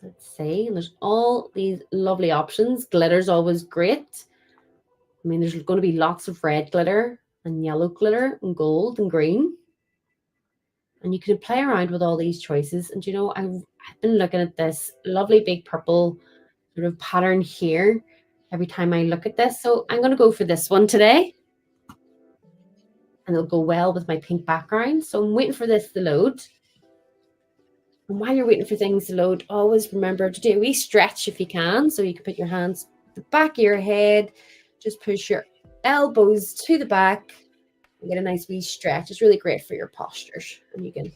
Let's see, and there's all these lovely options. Glitter's always great. I mean, there's going to be lots of red glitter and yellow glitter and gold and green. And you can play around with all these choices. And you know, I've been looking at this lovely big purple sort of pattern here every time I look at this. So I'm going to go for this one today. And it'll go well with my pink background. So I'm waiting for this to load. And while you're waiting for things to load, always remember to do a wee stretch if you can. So you can put your hands at the back of your head, just push your elbows to the back and get a nice wee stretch. It's really great for your postures. And you can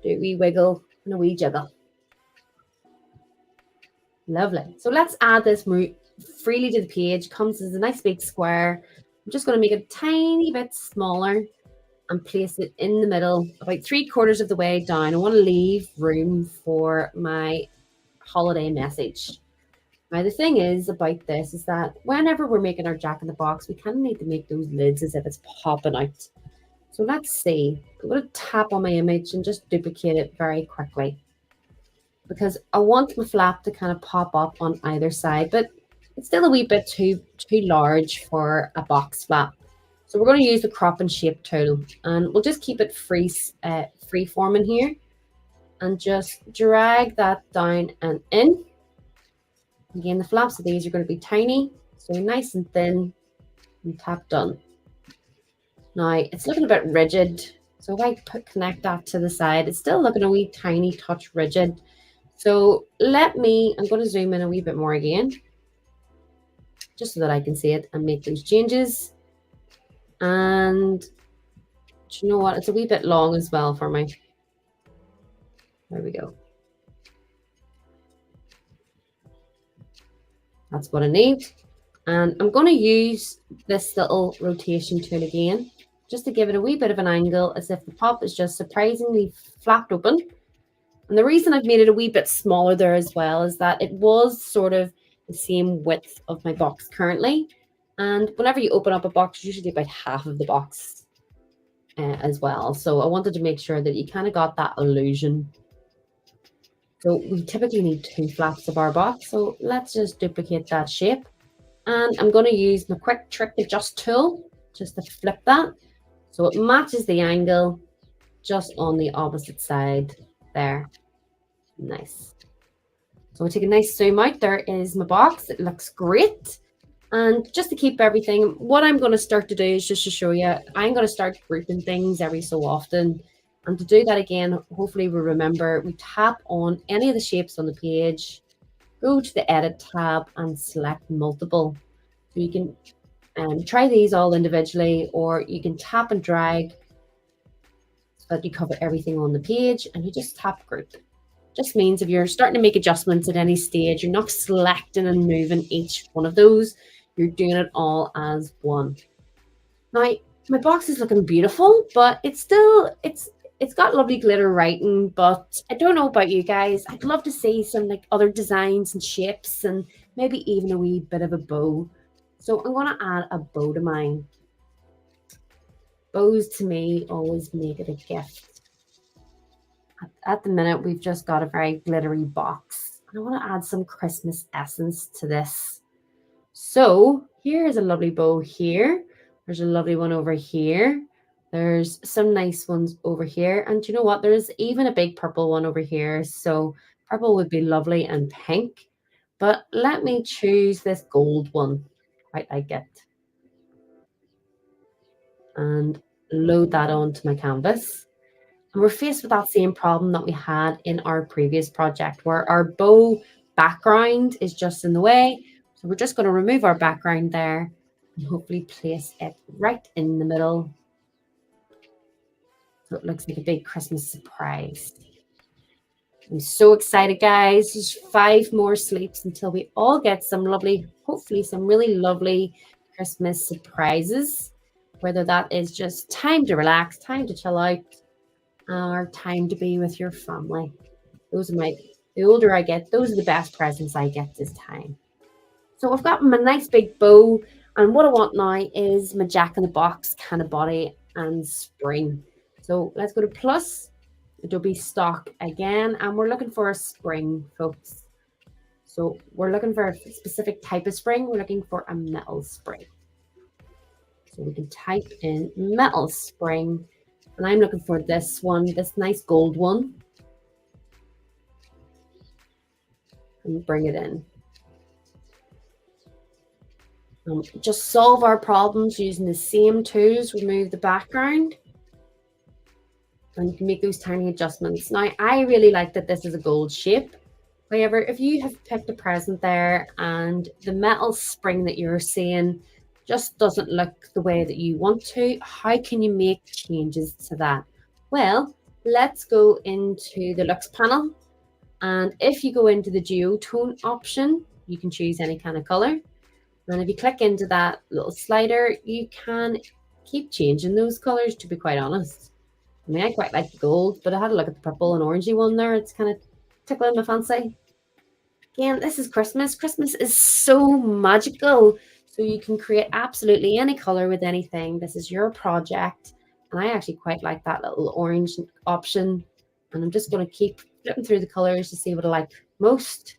do a wee wiggle and a wee jiggle. Lovely. So let's add this freely to the page. Comes as a nice big square. I'm just going to make it a tiny bit smaller and place it in the middle, about 3/4 of the way down. I want to leave room for my holiday message. Now, the thing is about this is that whenever we're making our Jack in the Box, we kind of need to make those lids as if it's popping out. So let's see. I'm going to tap on my image and just duplicate it very quickly, because I want my flap to kind of pop up on either side, but it's still a wee bit too large for a box flap. So we're going to use the crop and shape tool, and we'll just keep it free forming here, and just drag that down and in. Again, the flaps of these are going to be tiny, so nice and thin, and tap done. Now it's looking a bit rigid, so if I connect that to the side, it's still looking a wee tiny touch rigid. So I'm going to zoom in a wee bit more again, just so that I can see it and make those changes. And do you know what? It's a wee bit long as well for me. There we go. That's what I need. And I'm going to use this little rotation tool again, just to give it a wee bit of an angle, as if the pop is just surprisingly flapped open. And the reason I've made it a wee bit smaller there as well is that it was sort of the same width of my box currently. And whenever you open up a box, usually about half of the box as well. So I wanted to make sure that you kind of got that illusion. So we typically need 2 flaps of our box. So let's just duplicate that shape. And I'm going to use my quick trick adjust tool just to flip that, so it matches the angle just on the opposite side there. Nice. So I take a nice zoom out. There is my box. It looks great. And just to keep everything, what I'm going to start to do is just to show you, I'm going to start grouping things every so often. And to do that again, hopefully we remember, we tap on any of the shapes on the page, go to the edit tab and select multiple. So you can try these all individually, or you can tap and drag so that you cover everything on the page, and you just tap group. Just means if you're starting to make adjustments at any stage, you're not selecting and moving each one of those. You're doing it all as one. Now, my box is looking beautiful, but it's got lovely glitter writing, but I don't know about you guys. I'd love to see some like other designs and shapes, and maybe even a wee bit of a bow. So I'm going to add a bow to mine. Bows to me always make it a gift. At the minute, we've just got a very glittery box. I want to add some Christmas essence to this. So here's a lovely bow here. There's a lovely one over here. There's some nice ones over here. And you know what? There's even a big purple one over here. So purple would be lovely, and pink. But let me choose this gold one. Quite like it. And load that onto my canvas. And we're faced with that same problem that we had in our previous project, where our bow background is just in the way. So we're just going to remove our background there and hopefully place it right in the middle, so it looks like a big Christmas surprise. I'm so excited, guys. There's 5 more sleeps until we all get some lovely, hopefully some really lovely Christmas surprises, whether that is just time to relax, time to chill out, or time to be with your family. The older I get, those are the best presents I get this time. So I've got my nice big bow, and what I want now is my Jack in the Box kind of body and spring. So let's go to plus, Adobe Stock again, and we're looking for a spring, folks. So we're looking for a specific type of spring. We're looking for a metal spring. So we can type in metal spring, and I'm looking for this one, this nice gold one, and bring it in. Just solve our problems using the same tools. Remove the background, and you can make those tiny adjustments. Now, I really like that this is a gold shape. However, if you have picked a present there and the metal spring that you're seeing just doesn't look the way that you want to. How can you make changes to that? Well, let's go into the looks panel. And if you go into the geotone option, you can choose any kind of color. And if you click into that little slider, you can keep changing those colors, to be quite honest. I mean, I quite like the gold, but I had a look at the purple and orangey one there. It's kind of tickling my fancy. Again, this is Christmas. Christmas is so magical. So you can create absolutely any color with anything. This is your project. And I actually quite like that little orange option. And I'm just going to keep flipping through the colors to see what I like most.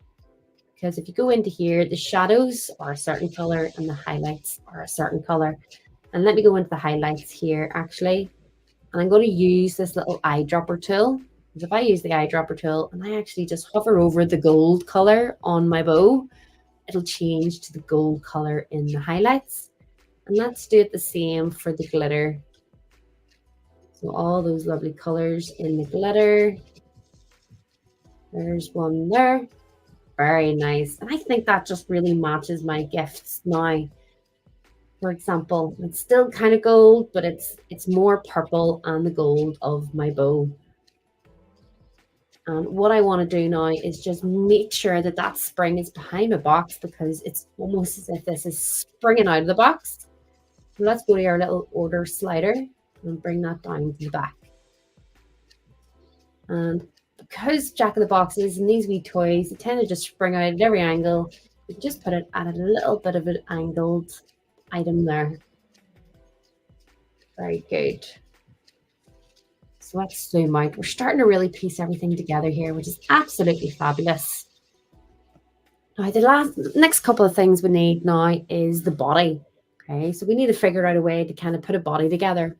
Because if you go into here, the shadows are a certain color and the highlights are a certain color. And let me go into the highlights here, actually. And I'm going to use this little eyedropper tool. If I use the eyedropper tool and I actually just hover over the gold color on my bow, it'll change to the gold color in the highlights. And let's do it the same for the glitter. So all those lovely colors in the glitter. There's one there. Very nice. And I think that just really matches my gifts now. For example, it's still kind of gold, but it's more purple and the gold of my bow. And what I want to do now is just make sure that that spring is behind the box, because it's almost as if this is springing out of the box. So let's go to our little order slider and bring that down to the back. And because Jack in the Boxes and these wee toys, they tend to just spring out at every angle, you can just put it at a little bit of an angled item there. Very good. So let's zoom out. We're starting to really piece everything together here, which is absolutely fabulous. Now, the next couple of things we need now is the body. Okay, so we need to figure out a way to kind of put a body together.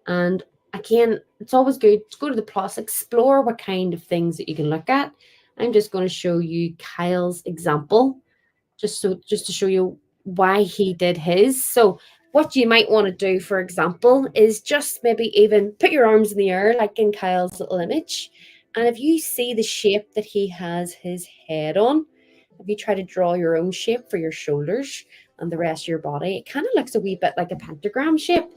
And again, it's always good to go to the plus, explore what kind of things that you can look at. I'm just going to show you Kyle's example, just to show you why he did his. So what you might want to do, for example, is just maybe even put your arms in the air, like in Kyle's little image. And if you see the shape that he has his head on, if you try to draw your own shape for your shoulders and the rest of your body, it kind of looks a wee bit like a pentagram shape.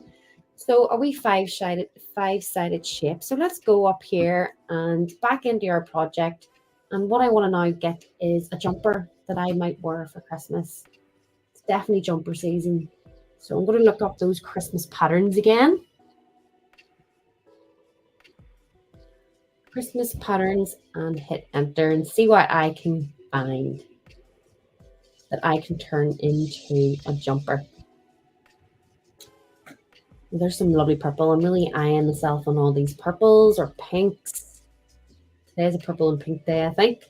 So a wee five-sided shape. So let's go up here and back into our project. And what I want to now get is a jumper that I might wear for Christmas. It's definitely jumper season. So I'm going to look up those Christmas patterns again. Christmas patterns, and hit enter and see what I can find that I can turn into a jumper. There's some lovely purple. I'm really eyeing myself on all these purples or pinks. Today's a purple and pink day, I think.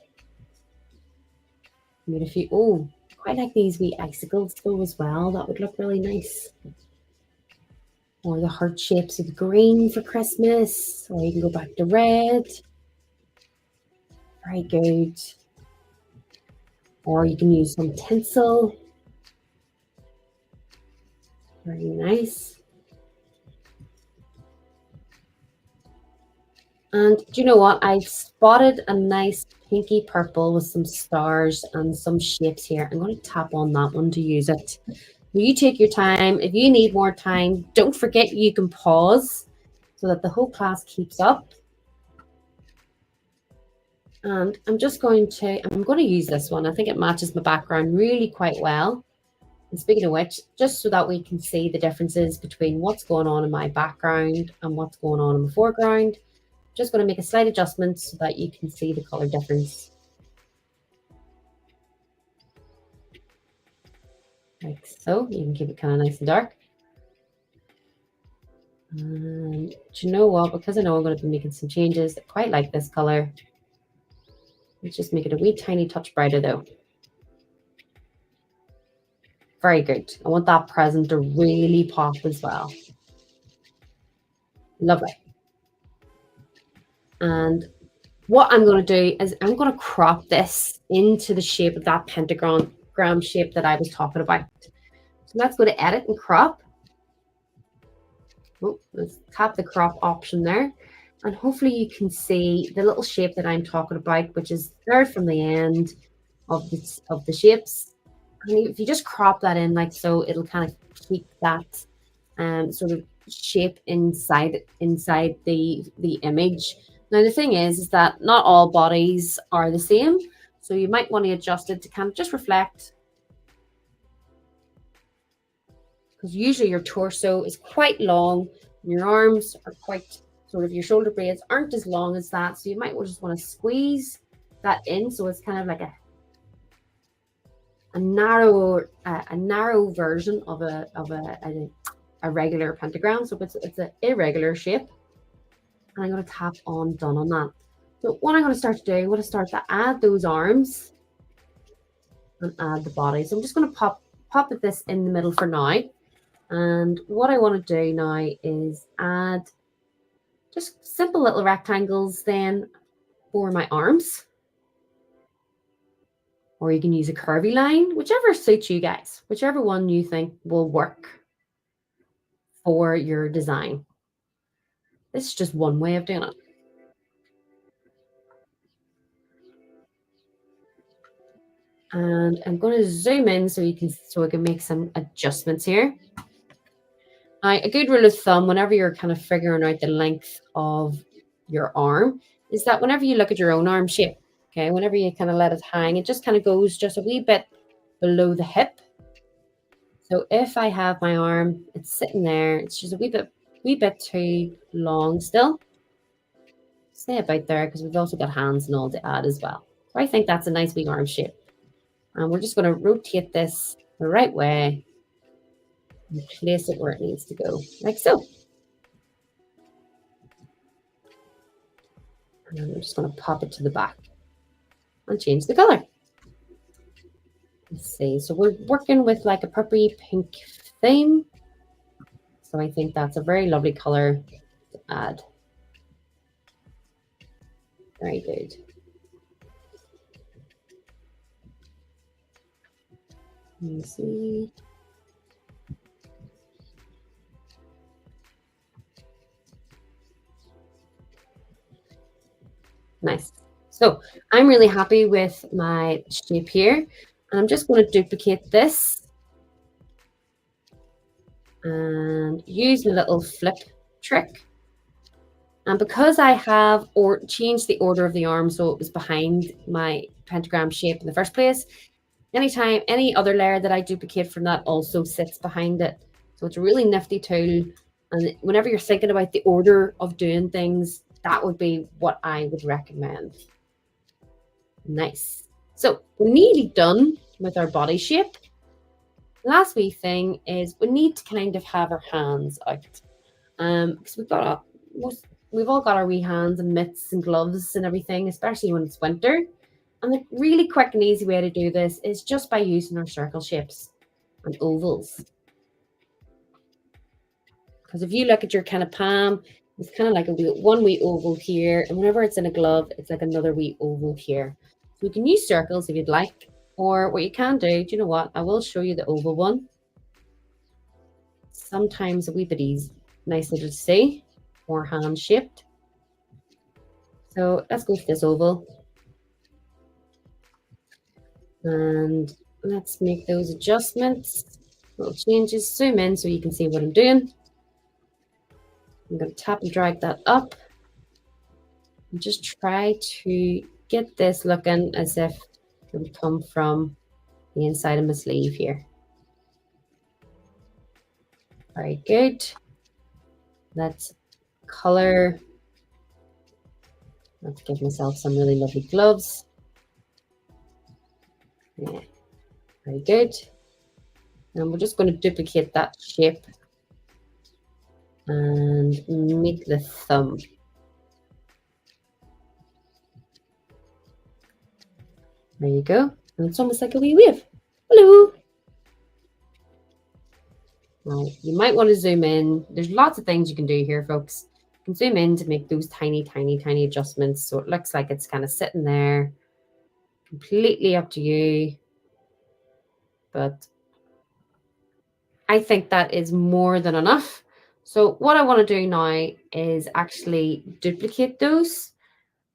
Made a few. Oh, quite like these wee icicles though as well. That would look really nice. Or the heart shapes of green for Christmas. Or you can go back to red. Very good. Or you can use some tinsel. Very nice. And do you know what? I've spotted a nice pinky purple with some stars and some shapes here. I'm going to tap on that one to use it. You take your time. If you need more time, don't forget you can pause so that the whole class keeps up. And I'm going to use this one. I think it matches my background really quite well. And speaking of which, just so that we can see the differences between what's going on in my background and what's going on in the foreground, just going to make a slight adjustment so that you can see the color difference. Like so. You can keep it kind of nice and dark. And do you know what? Because I know I'm going to be making some changes, I quite like this color. Let's just make it a wee tiny touch brighter though. Very good. I want that present to really pop as well. Lovely. And what I'm going to do is I'm going to crop this into the shape of that pentagram shape that I was talking about. So let's go to edit and crop. Oh, let's tap the crop option there. And hopefully you can see the little shape that I'm talking about, which is third from the end of the shapes. And if you just crop that in like so, it'll kind of keep that sort of shape inside the image. Now the thing is that not all bodies are the same, so you might want to adjust it to kind of just reflect, because usually your torso is quite long, and your arms are quite sort of, your shoulder blades aren't as long as that, so you might just want to squeeze that in, so it's kind of like a narrow version of a regular pentagram. So it's an irregular shape, and I'm going to tap on done on that. So what I'm going to start to do, I'm going to start to add those arms and add the body. So I'm just going to pop this in the middle for now. And what I want to do now is add just simple little rectangles then for my arms. Or you can use a curvy line, whichever suits you guys, whichever one you think will work for your design. This is just one way of doing it. And I'm going to zoom in so I can make some adjustments here. Now, a good rule of thumb whenever you're kind of figuring out the length of your arm is that whenever you look at your own arm shape, okay, whenever you kind of let it hang, it just kind of goes just a wee bit below the hip. So if I have my arm, it's sitting there, it's just a wee bit too long still. Stay about there, because we've also got hands and all to add as well. So I think that's a nice wee arm shape. And we're just going to rotate this the right way and place it where it needs to go, like so. And I'm just going to pop it to the back and change the color. Let's see. So we're working with like a purpley pink theme. So I think that's a very lovely color to add. Very good. Let me see. Nice. So I'm really happy with my shape here. And I'm just going to duplicate this and use the little flip trick. And because I have changed the order of the arm so it was behind my pentagram shape in the first place, anytime any other layer that I duplicate from that also sits behind it. So it's a really nifty tool. And whenever you're thinking about the order of doing things, that would be what I would recommend. Nice. So we're nearly done with our body shape. The last wee thing is we need to kind of have our hands out. Because we've all got our wee hands and mitts and gloves and everything, especially when it's winter. And the really quick and easy way to do this is just by using our circle shapes and ovals. Because if you look at your kind of palm, it's kind of like one wee oval here. And whenever it's in a glove, it's like another wee oval here. So you can use circles if you'd like. Or what you can do you know what? I will show you the oval one. Sometimes a wee bit nicer to see. More hand-shaped. So let's go for this oval. And let's make those adjustments. Little changes. Zoom in so you can see what I'm doing. I'm going to tap and drag that up. And just try to get this looking as if it would come from the inside of my sleeve here. Very good. Let's color. Let's give myself some really lovely gloves. Yeah, very good. And we're just going to duplicate that shape and make the thumb. There you go. And it's almost like a wee wave. Hello. Now, you might want to zoom in. There's lots of things you can do here, folks. You can zoom in to make those tiny, tiny, tiny adjustments so it looks like it's kind of sitting there. Completely up to you. But I think that is more than enough. So what I want to do now is actually duplicate those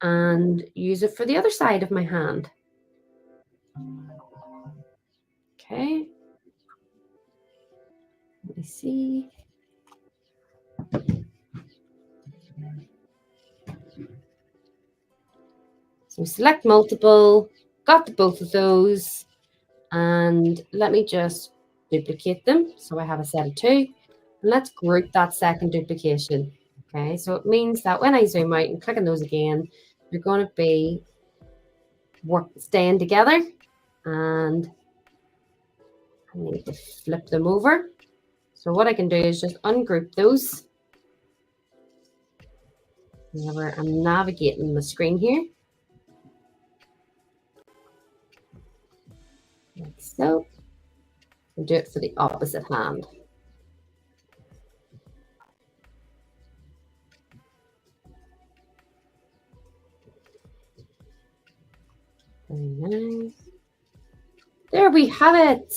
and use it for the other side of my hand. Okay. Let me see. So select multiple, got to both of those, and let me just duplicate them. So I have a set of 2. And let's group that second duplication. Okay, so it means that when I zoom out and click on those again, they're going to be staying together, and I need to flip them over. So what I can do is just ungroup those. Whenever I'm navigating the screen here. Like so. And do it for the opposite hand. Very nice. There we have it.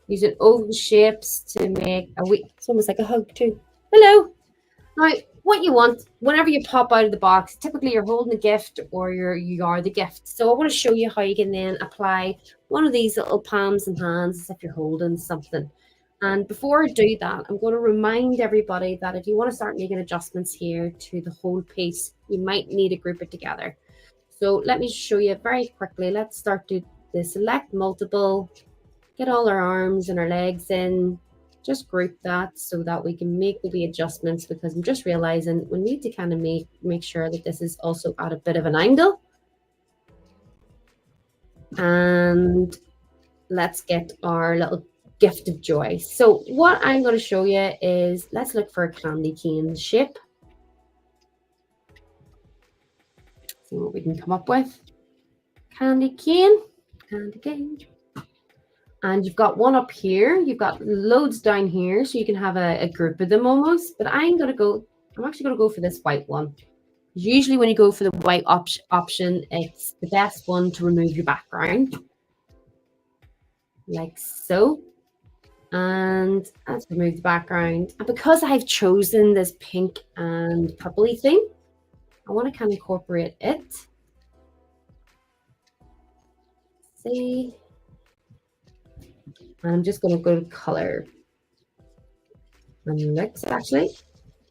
Using oval shapes to make a wee, it's almost like a hug too. Hello. Now, what you want, whenever you pop out of the box, typically you're holding a gift or you are the gift. So I want to show you how you can then apply one of these little palms and hands as if you're holding something. And before I do that, I'm going to remind everybody that if you want to start making adjustments here to the whole piece, you might need to group it together. So let me show you very quickly. Let's start to select multiple, get all our arms and our legs in, just group that so that we can make the wee adjustments, because I'm just realizing we need to kind of make sure that this is also at a bit of an angle. And let's get our little gift of joy. So what I'm going to show you is, let's look for a candy cane shape. See what we can come up with. Candy cane. And you've got one up here. You've got loads down here, so you can have a group of them almost. But I'm actually going to go for this white one. Usually when you go for the white option, it's the best one to remove your background. Like so. And let's remove the background. And because I've chosen this pink and purpley thing, I want to kind of incorporate it. See? And I'm just going to go to color and mix actually.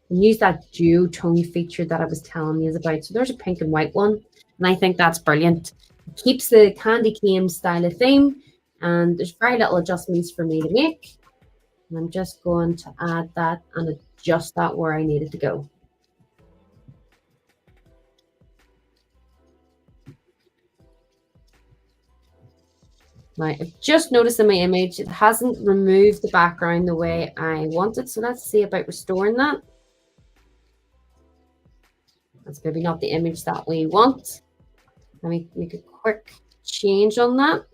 And use that duotone feature that I was telling you about. So there's a pink and white one. And I think that's brilliant. It keeps the candy cane style of theme. And there's very little adjustments for me to make. And I'm just going to add that and adjust that where I need it to go. Now, I've just noticed in my image, it hasn't removed the background the way I want it. So let's see about restoring that. That's maybe not the image that we want. Let me make a quick change on that.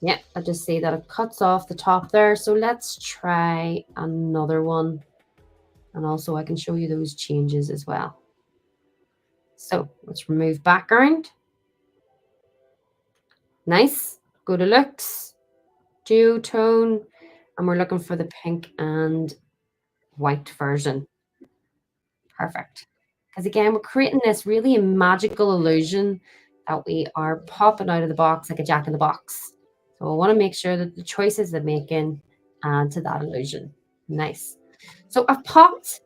Yeah, I just see that it cuts off the top there. So let's try another one. And also I can show you those changes as well. So let's remove background. Nice. Go to looks, duotone, and we're looking for the pink and white version. Perfect. Because again, we're creating this really magical illusion that we are popping out of the box like a jack in the box. So I want to make sure that the choices I'm making add to that illusion. Nice. So I've popped,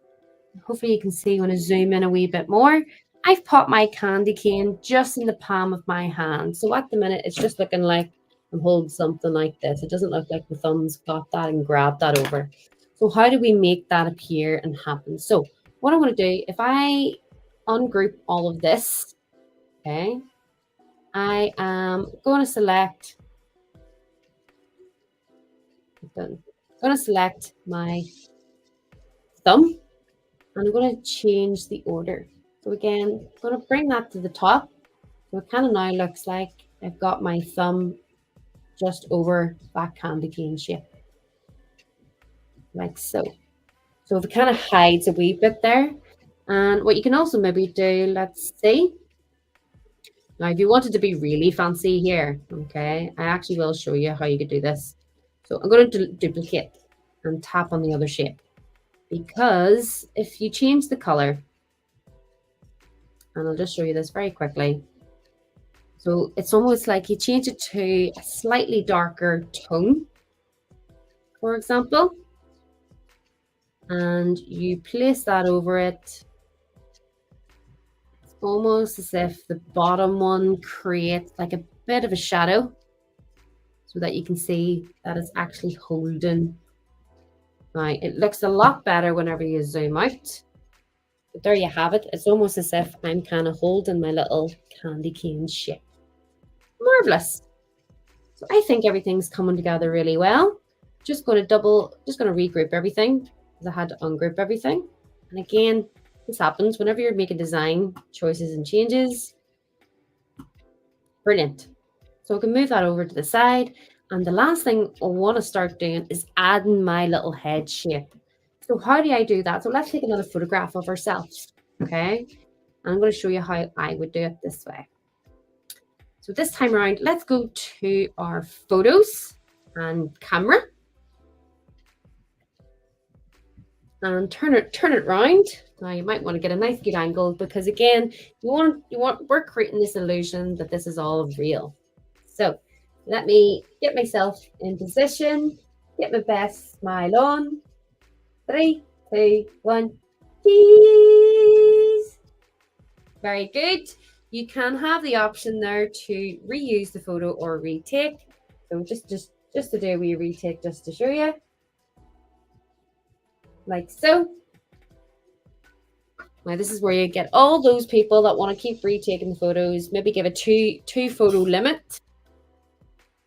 hopefully you can see when I zoom in a wee bit more, I've popped my candy cane just in the palm of my hand. So at the minute, it's just looking like I'm holding something like this. It doesn't look like the thumb's got that and grabbed that over. So how do we make that appear and happen? So what I'm going to do, if I ungroup all of this, okay, I am going to select, my thumb, and I'm going to change the order. So again, I'm going to bring that to the top. So it kind of now looks like I've got my thumb just over that candy cane shape. Like so. So it kind of hides a wee bit there. And what you can also maybe do, let's see. Now, if you wanted to be really fancy here, okay, I actually will show you how you could do this. So I'm going to duplicate and tap on the other shape. Because if you change the color, And I'll just show you this very quickly. So it's almost like you change it to a slightly darker tone, for example, and you place that over it. It's almost as if the bottom one creates like a bit of a shadow so that you can see that it's actually holding. Now, it looks a lot better whenever you zoom out. But there you have it. It's almost as if I'm kind of holding my little candy cane shape. Marvelous. So I think everything's coming together really well. Just going to regroup everything because I had to ungroup everything. And again, this happens whenever you're making design choices and changes. Brilliant. So I can move that over to the side. And the last thing I want to start doing is adding my little head shape. So how do I do that? So let's take another photograph of ourselves. Okay. I'm going to show you how I would do it this way. So this time around, let's go to our photos and camera. And turn it round. Now you might want to get a nice good angle because again, we're creating this illusion that this is all real. So let me get myself in position, get my best smile on. 3, 2, 1, cheese. Very good. You can have the option there to reuse the photo or retake. So just to do a wee retake just to show you. Like so. Now this is where you get all those people that want to keep retaking the photos, maybe give a two photo limit.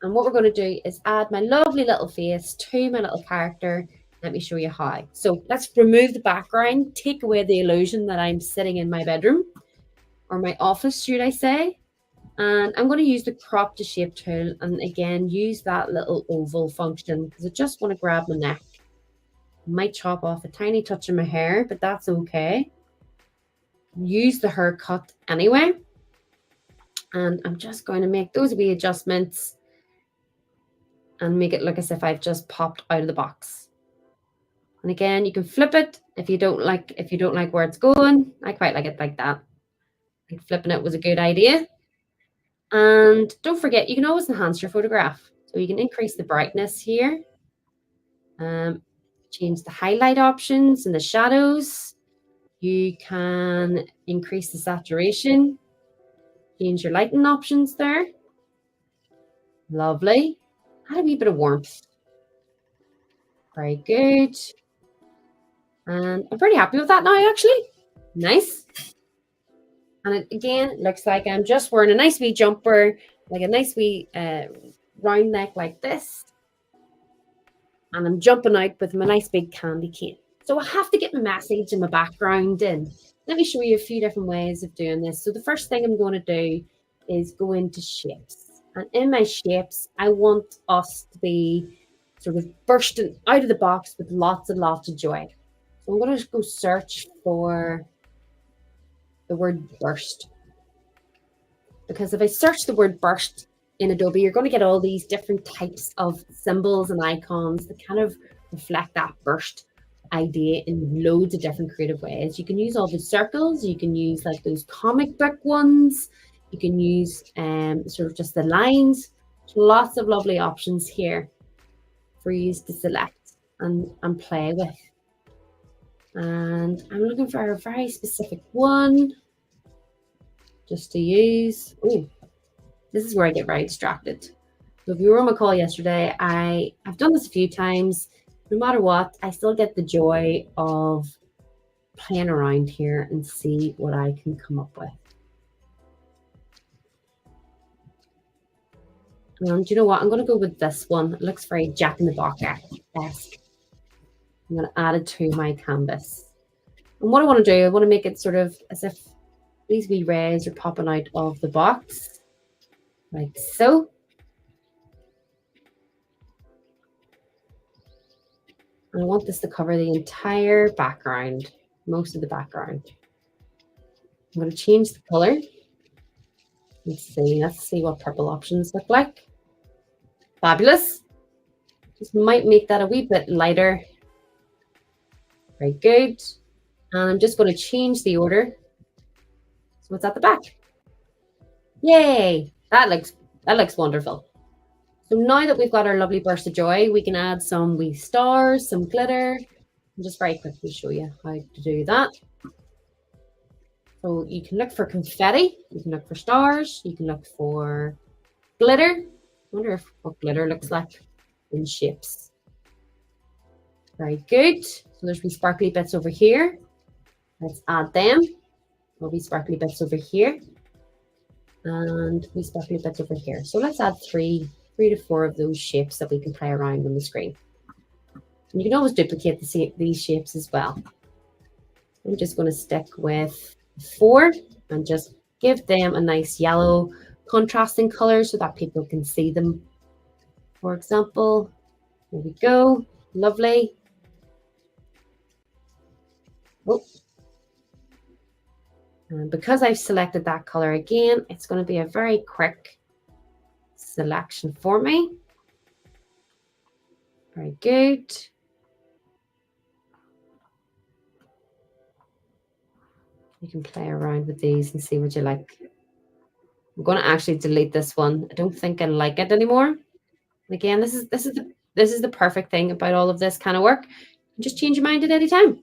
And what we're going to do is add my lovely little face to my little character. Let me show you how. So let's remove the background, take away the illusion that I'm sitting in my bedroom or my office, should I say. And I'm going to use the crop to shape tool and again use that little oval function because I just want to grab my neck. Might chop off a tiny touch of my hair, but that's okay. Use the haircut anyway. And I'm just going to make those wee adjustments and make it look as if I've just popped out of the box. And again, you can flip it if you don't like where it's going. I quite like it like that. I think flipping it was a good idea. And don't forget, you can always enhance your photograph. So you can increase the brightness here. Change the highlight options and the shadows. You can increase the saturation. Change your lighting options there. Lovely. Add a wee bit of warmth. Very good. And I'm pretty happy with that now, actually. Nice. And it, again, looks like I'm just wearing a nice wee jumper, like a nice wee round neck like this. And I'm jumping out with my nice big candy cane. So I have to get my message and my background in. Let me show you a few different ways of doing this. So the first thing I'm going to do is go into shapes. And in my shapes, I want us to be sort of bursting out of the box with lots and lots of joy. So I'm going to go search for the word burst. Because if I search the word burst in Adobe, you're going to get all these different types of symbols and icons that kind of reflect that burst idea in loads of different creative ways. You can use all the circles, you can use like those comic book ones, you can use sort of just the lines. There's lots of lovely options here for you to select and play with. And I'm looking for a very specific one just to use. Oh, this is where I get very distracted. So if you were on my call yesterday, I've done this a few times. No matter what, I still get the joy of playing around here and see what I can come up with. And you know what? I'm going to go with this one. It looks very Jack in the Box-esque. I'm going to add it to my canvas. And what I want to do, I want to make it sort of as if these wee rays are popping out of the box, like so. And I want this to cover the entire background, most of the background. I'm going to change the color. Let's see what purple options look like. Fabulous. Just might make that a wee bit lighter. Very good. And I'm just going to change the order. So it's at the back. Yay! That looks wonderful. So now that we've got our lovely burst of joy, we can add some wee stars, some glitter. I'll just very quickly show you how to do that. So you can look for confetti, you can look for stars, you can look for glitter. I wonder what glitter looks like in shapes. Very good. So there's wee sparkly bits over here. Let's add them. There'll be sparkly bits over here. And wee sparkly bits over here. So let's add three to four of those shapes that we can play around on the screen. And you can always duplicate these shapes as well. I'm just going to stick with 4 and just give them a nice yellow contrasting color so that people can see them. For example, there we go. Lovely. Oh. And because I've selected that color again, it's going to be a very quick selection for me. Very good. You can play around with these and see what you like. I'm going to actually delete this one. I don't think I like it anymore. And again, this is the perfect thing about all of this kind of work. You just change your mind at any time.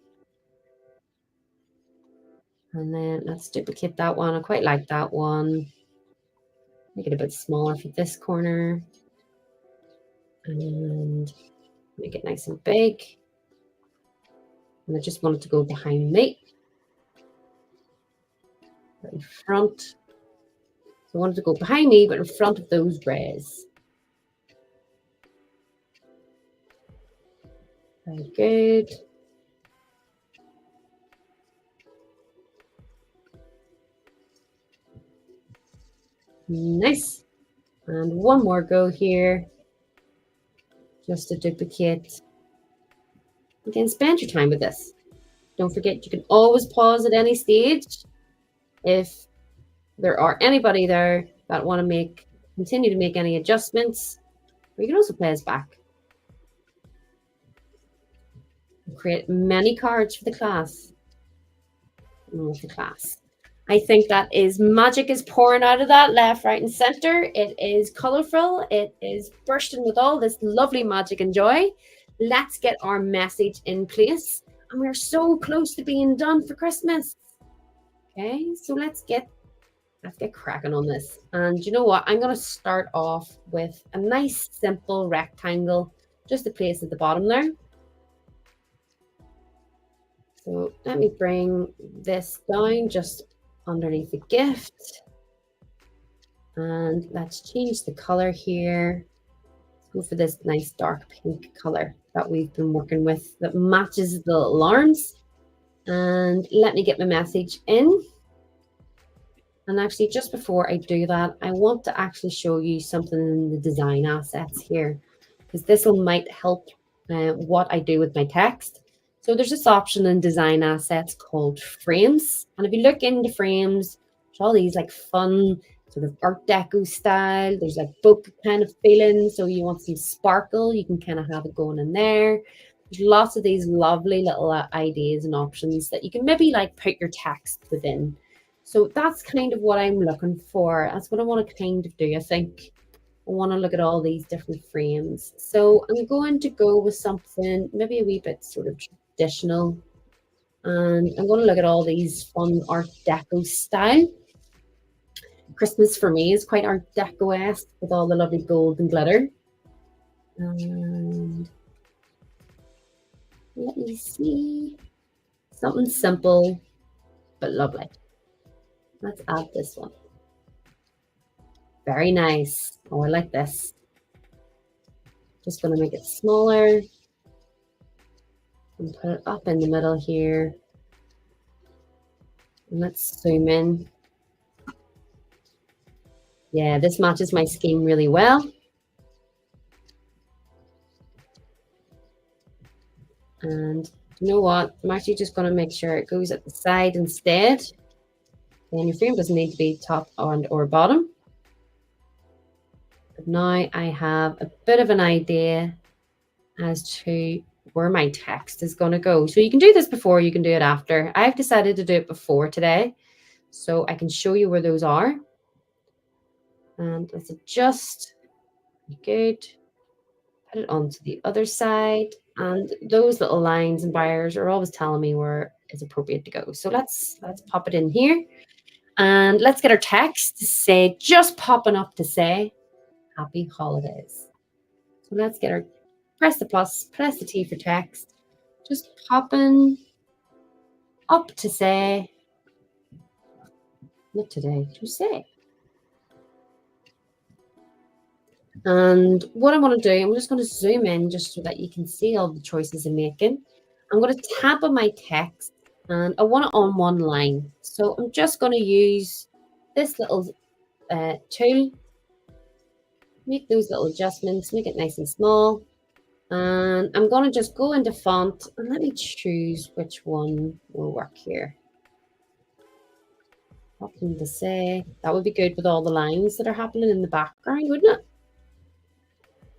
And then let's duplicate that one. I quite like that one. Make it a bit smaller for this corner. And make it nice and big. And I just want it to go behind me. In front. So I want it to go behind me, but in front of those rays. Very good. Nice. And one more go here. Just to duplicate. Again, spend your time with this. Don't forget, you can always pause at any stage if there are anybody there that want to continue to make any adjustments. Or you can also play us back. Create many cards for the class. I think that is magic is pouring out of that left, right, and center. It is colorful. It is bursting with all this lovely magic and joy. Let's get our message in place. And we're so close to being done for Christmas. Okay, so let's get cracking on this. And you know what? I'm going to start off with a nice simple rectangle, just to place at the bottom there. So let me bring this down just underneath the gift. And let's change the color here. Let's go for this nice dark pink color that we've been working with that matches the little arms. And let me get my message in. And actually, just before I do that, I want to actually show you something in the design assets here, because this might help what I do with my text. So there's this option in design assets called frames. And if you look into frames, there's all these like fun sort of art deco style. There's like book kind of feeling. So you want some sparkle, you can kind of have it going in there. There's lots of these lovely little ideas and options that you can maybe like put your text within. So that's kind of what I'm looking for. That's what I want to kind of do, I think. I want to look at all these different frames. So I'm going to go with something maybe a wee bit sort of traditional. And I'm going to look at all these fun art deco style. Christmas for me is quite art deco-esque with all the lovely gold and glitter. And let me see. Something simple but lovely. Let's add this one. Very nice. Oh, I like this. Just going to make it smaller and put it up in the middle here. And let's zoom in. Yeah, this matches my scheme really well. And you know what? I'm actually just going to make sure it goes at the side instead. And your frame doesn't need to be top or bottom. But now I have a bit of an idea as to where my text is going to go. So you can do this before, you can do it after. I've decided to do it before today. So I can show you where those are. And let's adjust. Good. Put it onto the other side. And those little lines and bars are always telling me where it's appropriate to go. So let's pop it in here. And let's get our text to say, just popping up to say, happy holidays. So let's get our, press the plus, press the T for text, just popping up to say, not today, to say. And what I want to do, I'm just going to zoom in just so that you can see all the choices I'm making. I'm going to tap on my text and I want it on one line. So I'm just going to use this little tool, make those little adjustments, make it nice and small. And I'm going to just go into font and let me choose which one will work here. Something to say. That would be good with all the lines that are happening in the background, wouldn't it?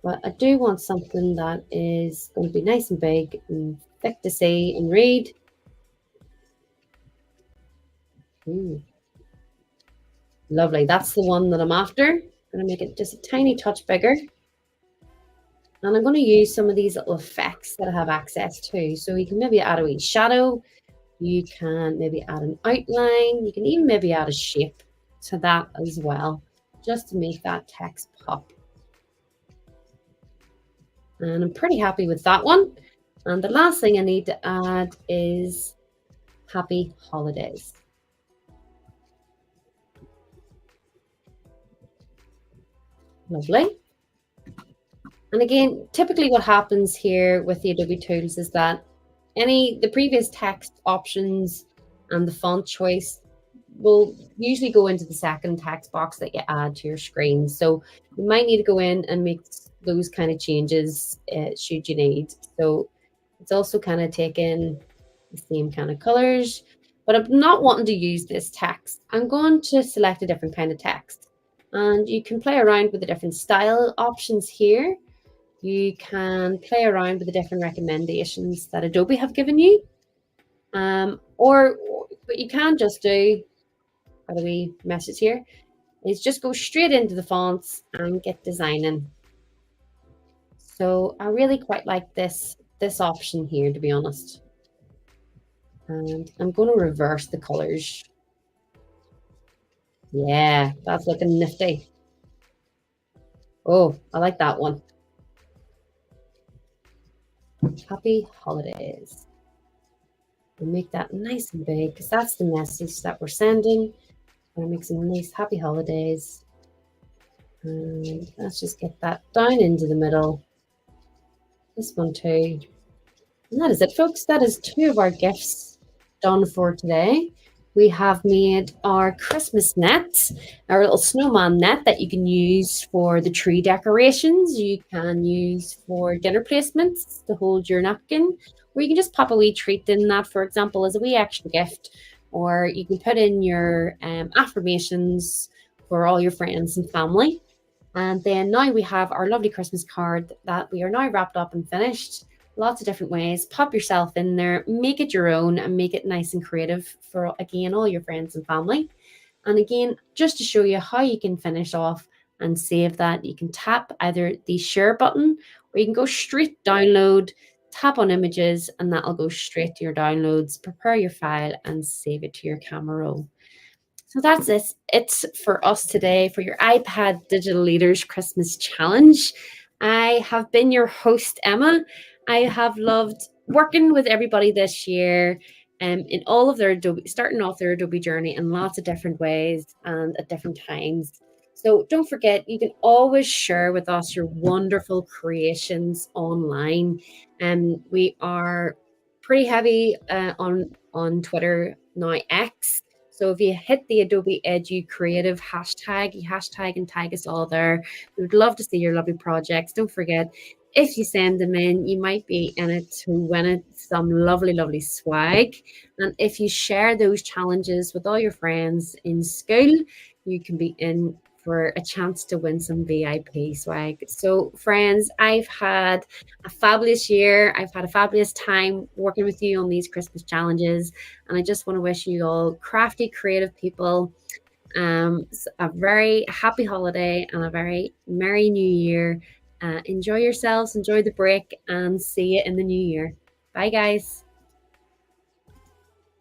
But I do want something that is going to be nice and big and thick to see and read. Lovely. That's the one that I'm after. I'm going to make it just a tiny touch bigger. And I'm going to use some of these little effects that I have access to. So you can maybe add a wee shadow. You can maybe add an outline. You can even maybe add a shape to that as well, just to make that text pop. And I'm pretty happy with that one. And the last thing I need to add is happy holidays. Lovely. And again, typically what happens here with the Adobe tools is that the previous text options and the font choice will usually go into the second text box that you add to your screen. So you might need to go in and make those kind of changes should you need. So it's also kind of taking the same kind of colors, but I'm not wanting to use this text. I'm going to select a different kind of text, and you can play around with the different style options here. You can play around with the different recommendations that Adobe have given you. Or what you can just do, got a wee message here, is just go straight into the fonts and get designing. So I really quite like this option here, to be honest. And I'm going to reverse the colors. Yeah, that's looking nifty. Oh, I like that one. Happy holidays. We'll make that nice and big because that's the message that we're sending. I'll make some nice happy holidays. And let's just get that down into the middle. This one too. And that is it, folks. That is 2 of our gifts done for today. We have made our Christmas net, our little snowman net that you can use for the tree decorations. You can use for dinner placements to hold your napkin, or you can just pop a wee treat in that, for example, as a wee extra gift. Or you can put in your affirmations for all your friends and family. And then now we have our lovely Christmas card that we are now wrapped up and finished. Lots of different ways. Pop yourself in there, make it your own, and make it nice and creative for, again, all your friends and family. And again, just to show you how you can finish off and save that, you can tap either the share button, or you can go straight download, tap on images, and that'll go straight to your downloads, prepare your file, and save it to your camera roll. So that's it. It's for us today for your iPad Digital Leaders Christmas Challenge. I have been your host, Emma. I have loved working with everybody this year in all of their Adobe, starting off their Adobe journey in lots of different ways and at different times. So don't forget, you can always share with us your wonderful creations online. We are pretty heavy on Twitter now, X. So if you hit the Adobe Edu Creative hashtag, you hashtag and tag us all there. We would love to see your lovely projects. Don't forget, if you send them in, you might be in it to win it some lovely, lovely swag. And if you share those challenges with all your friends in school, you can be in for a chance to win some VIP swag. So, friends, I've had a fabulous year. I've had a fabulous time working with you on these Christmas challenges. And I just want to wish you all crafty, creative people a very happy holiday and a very merry new year. Enjoy yourselves, enjoy the break, and see you in the new year. Bye, guys.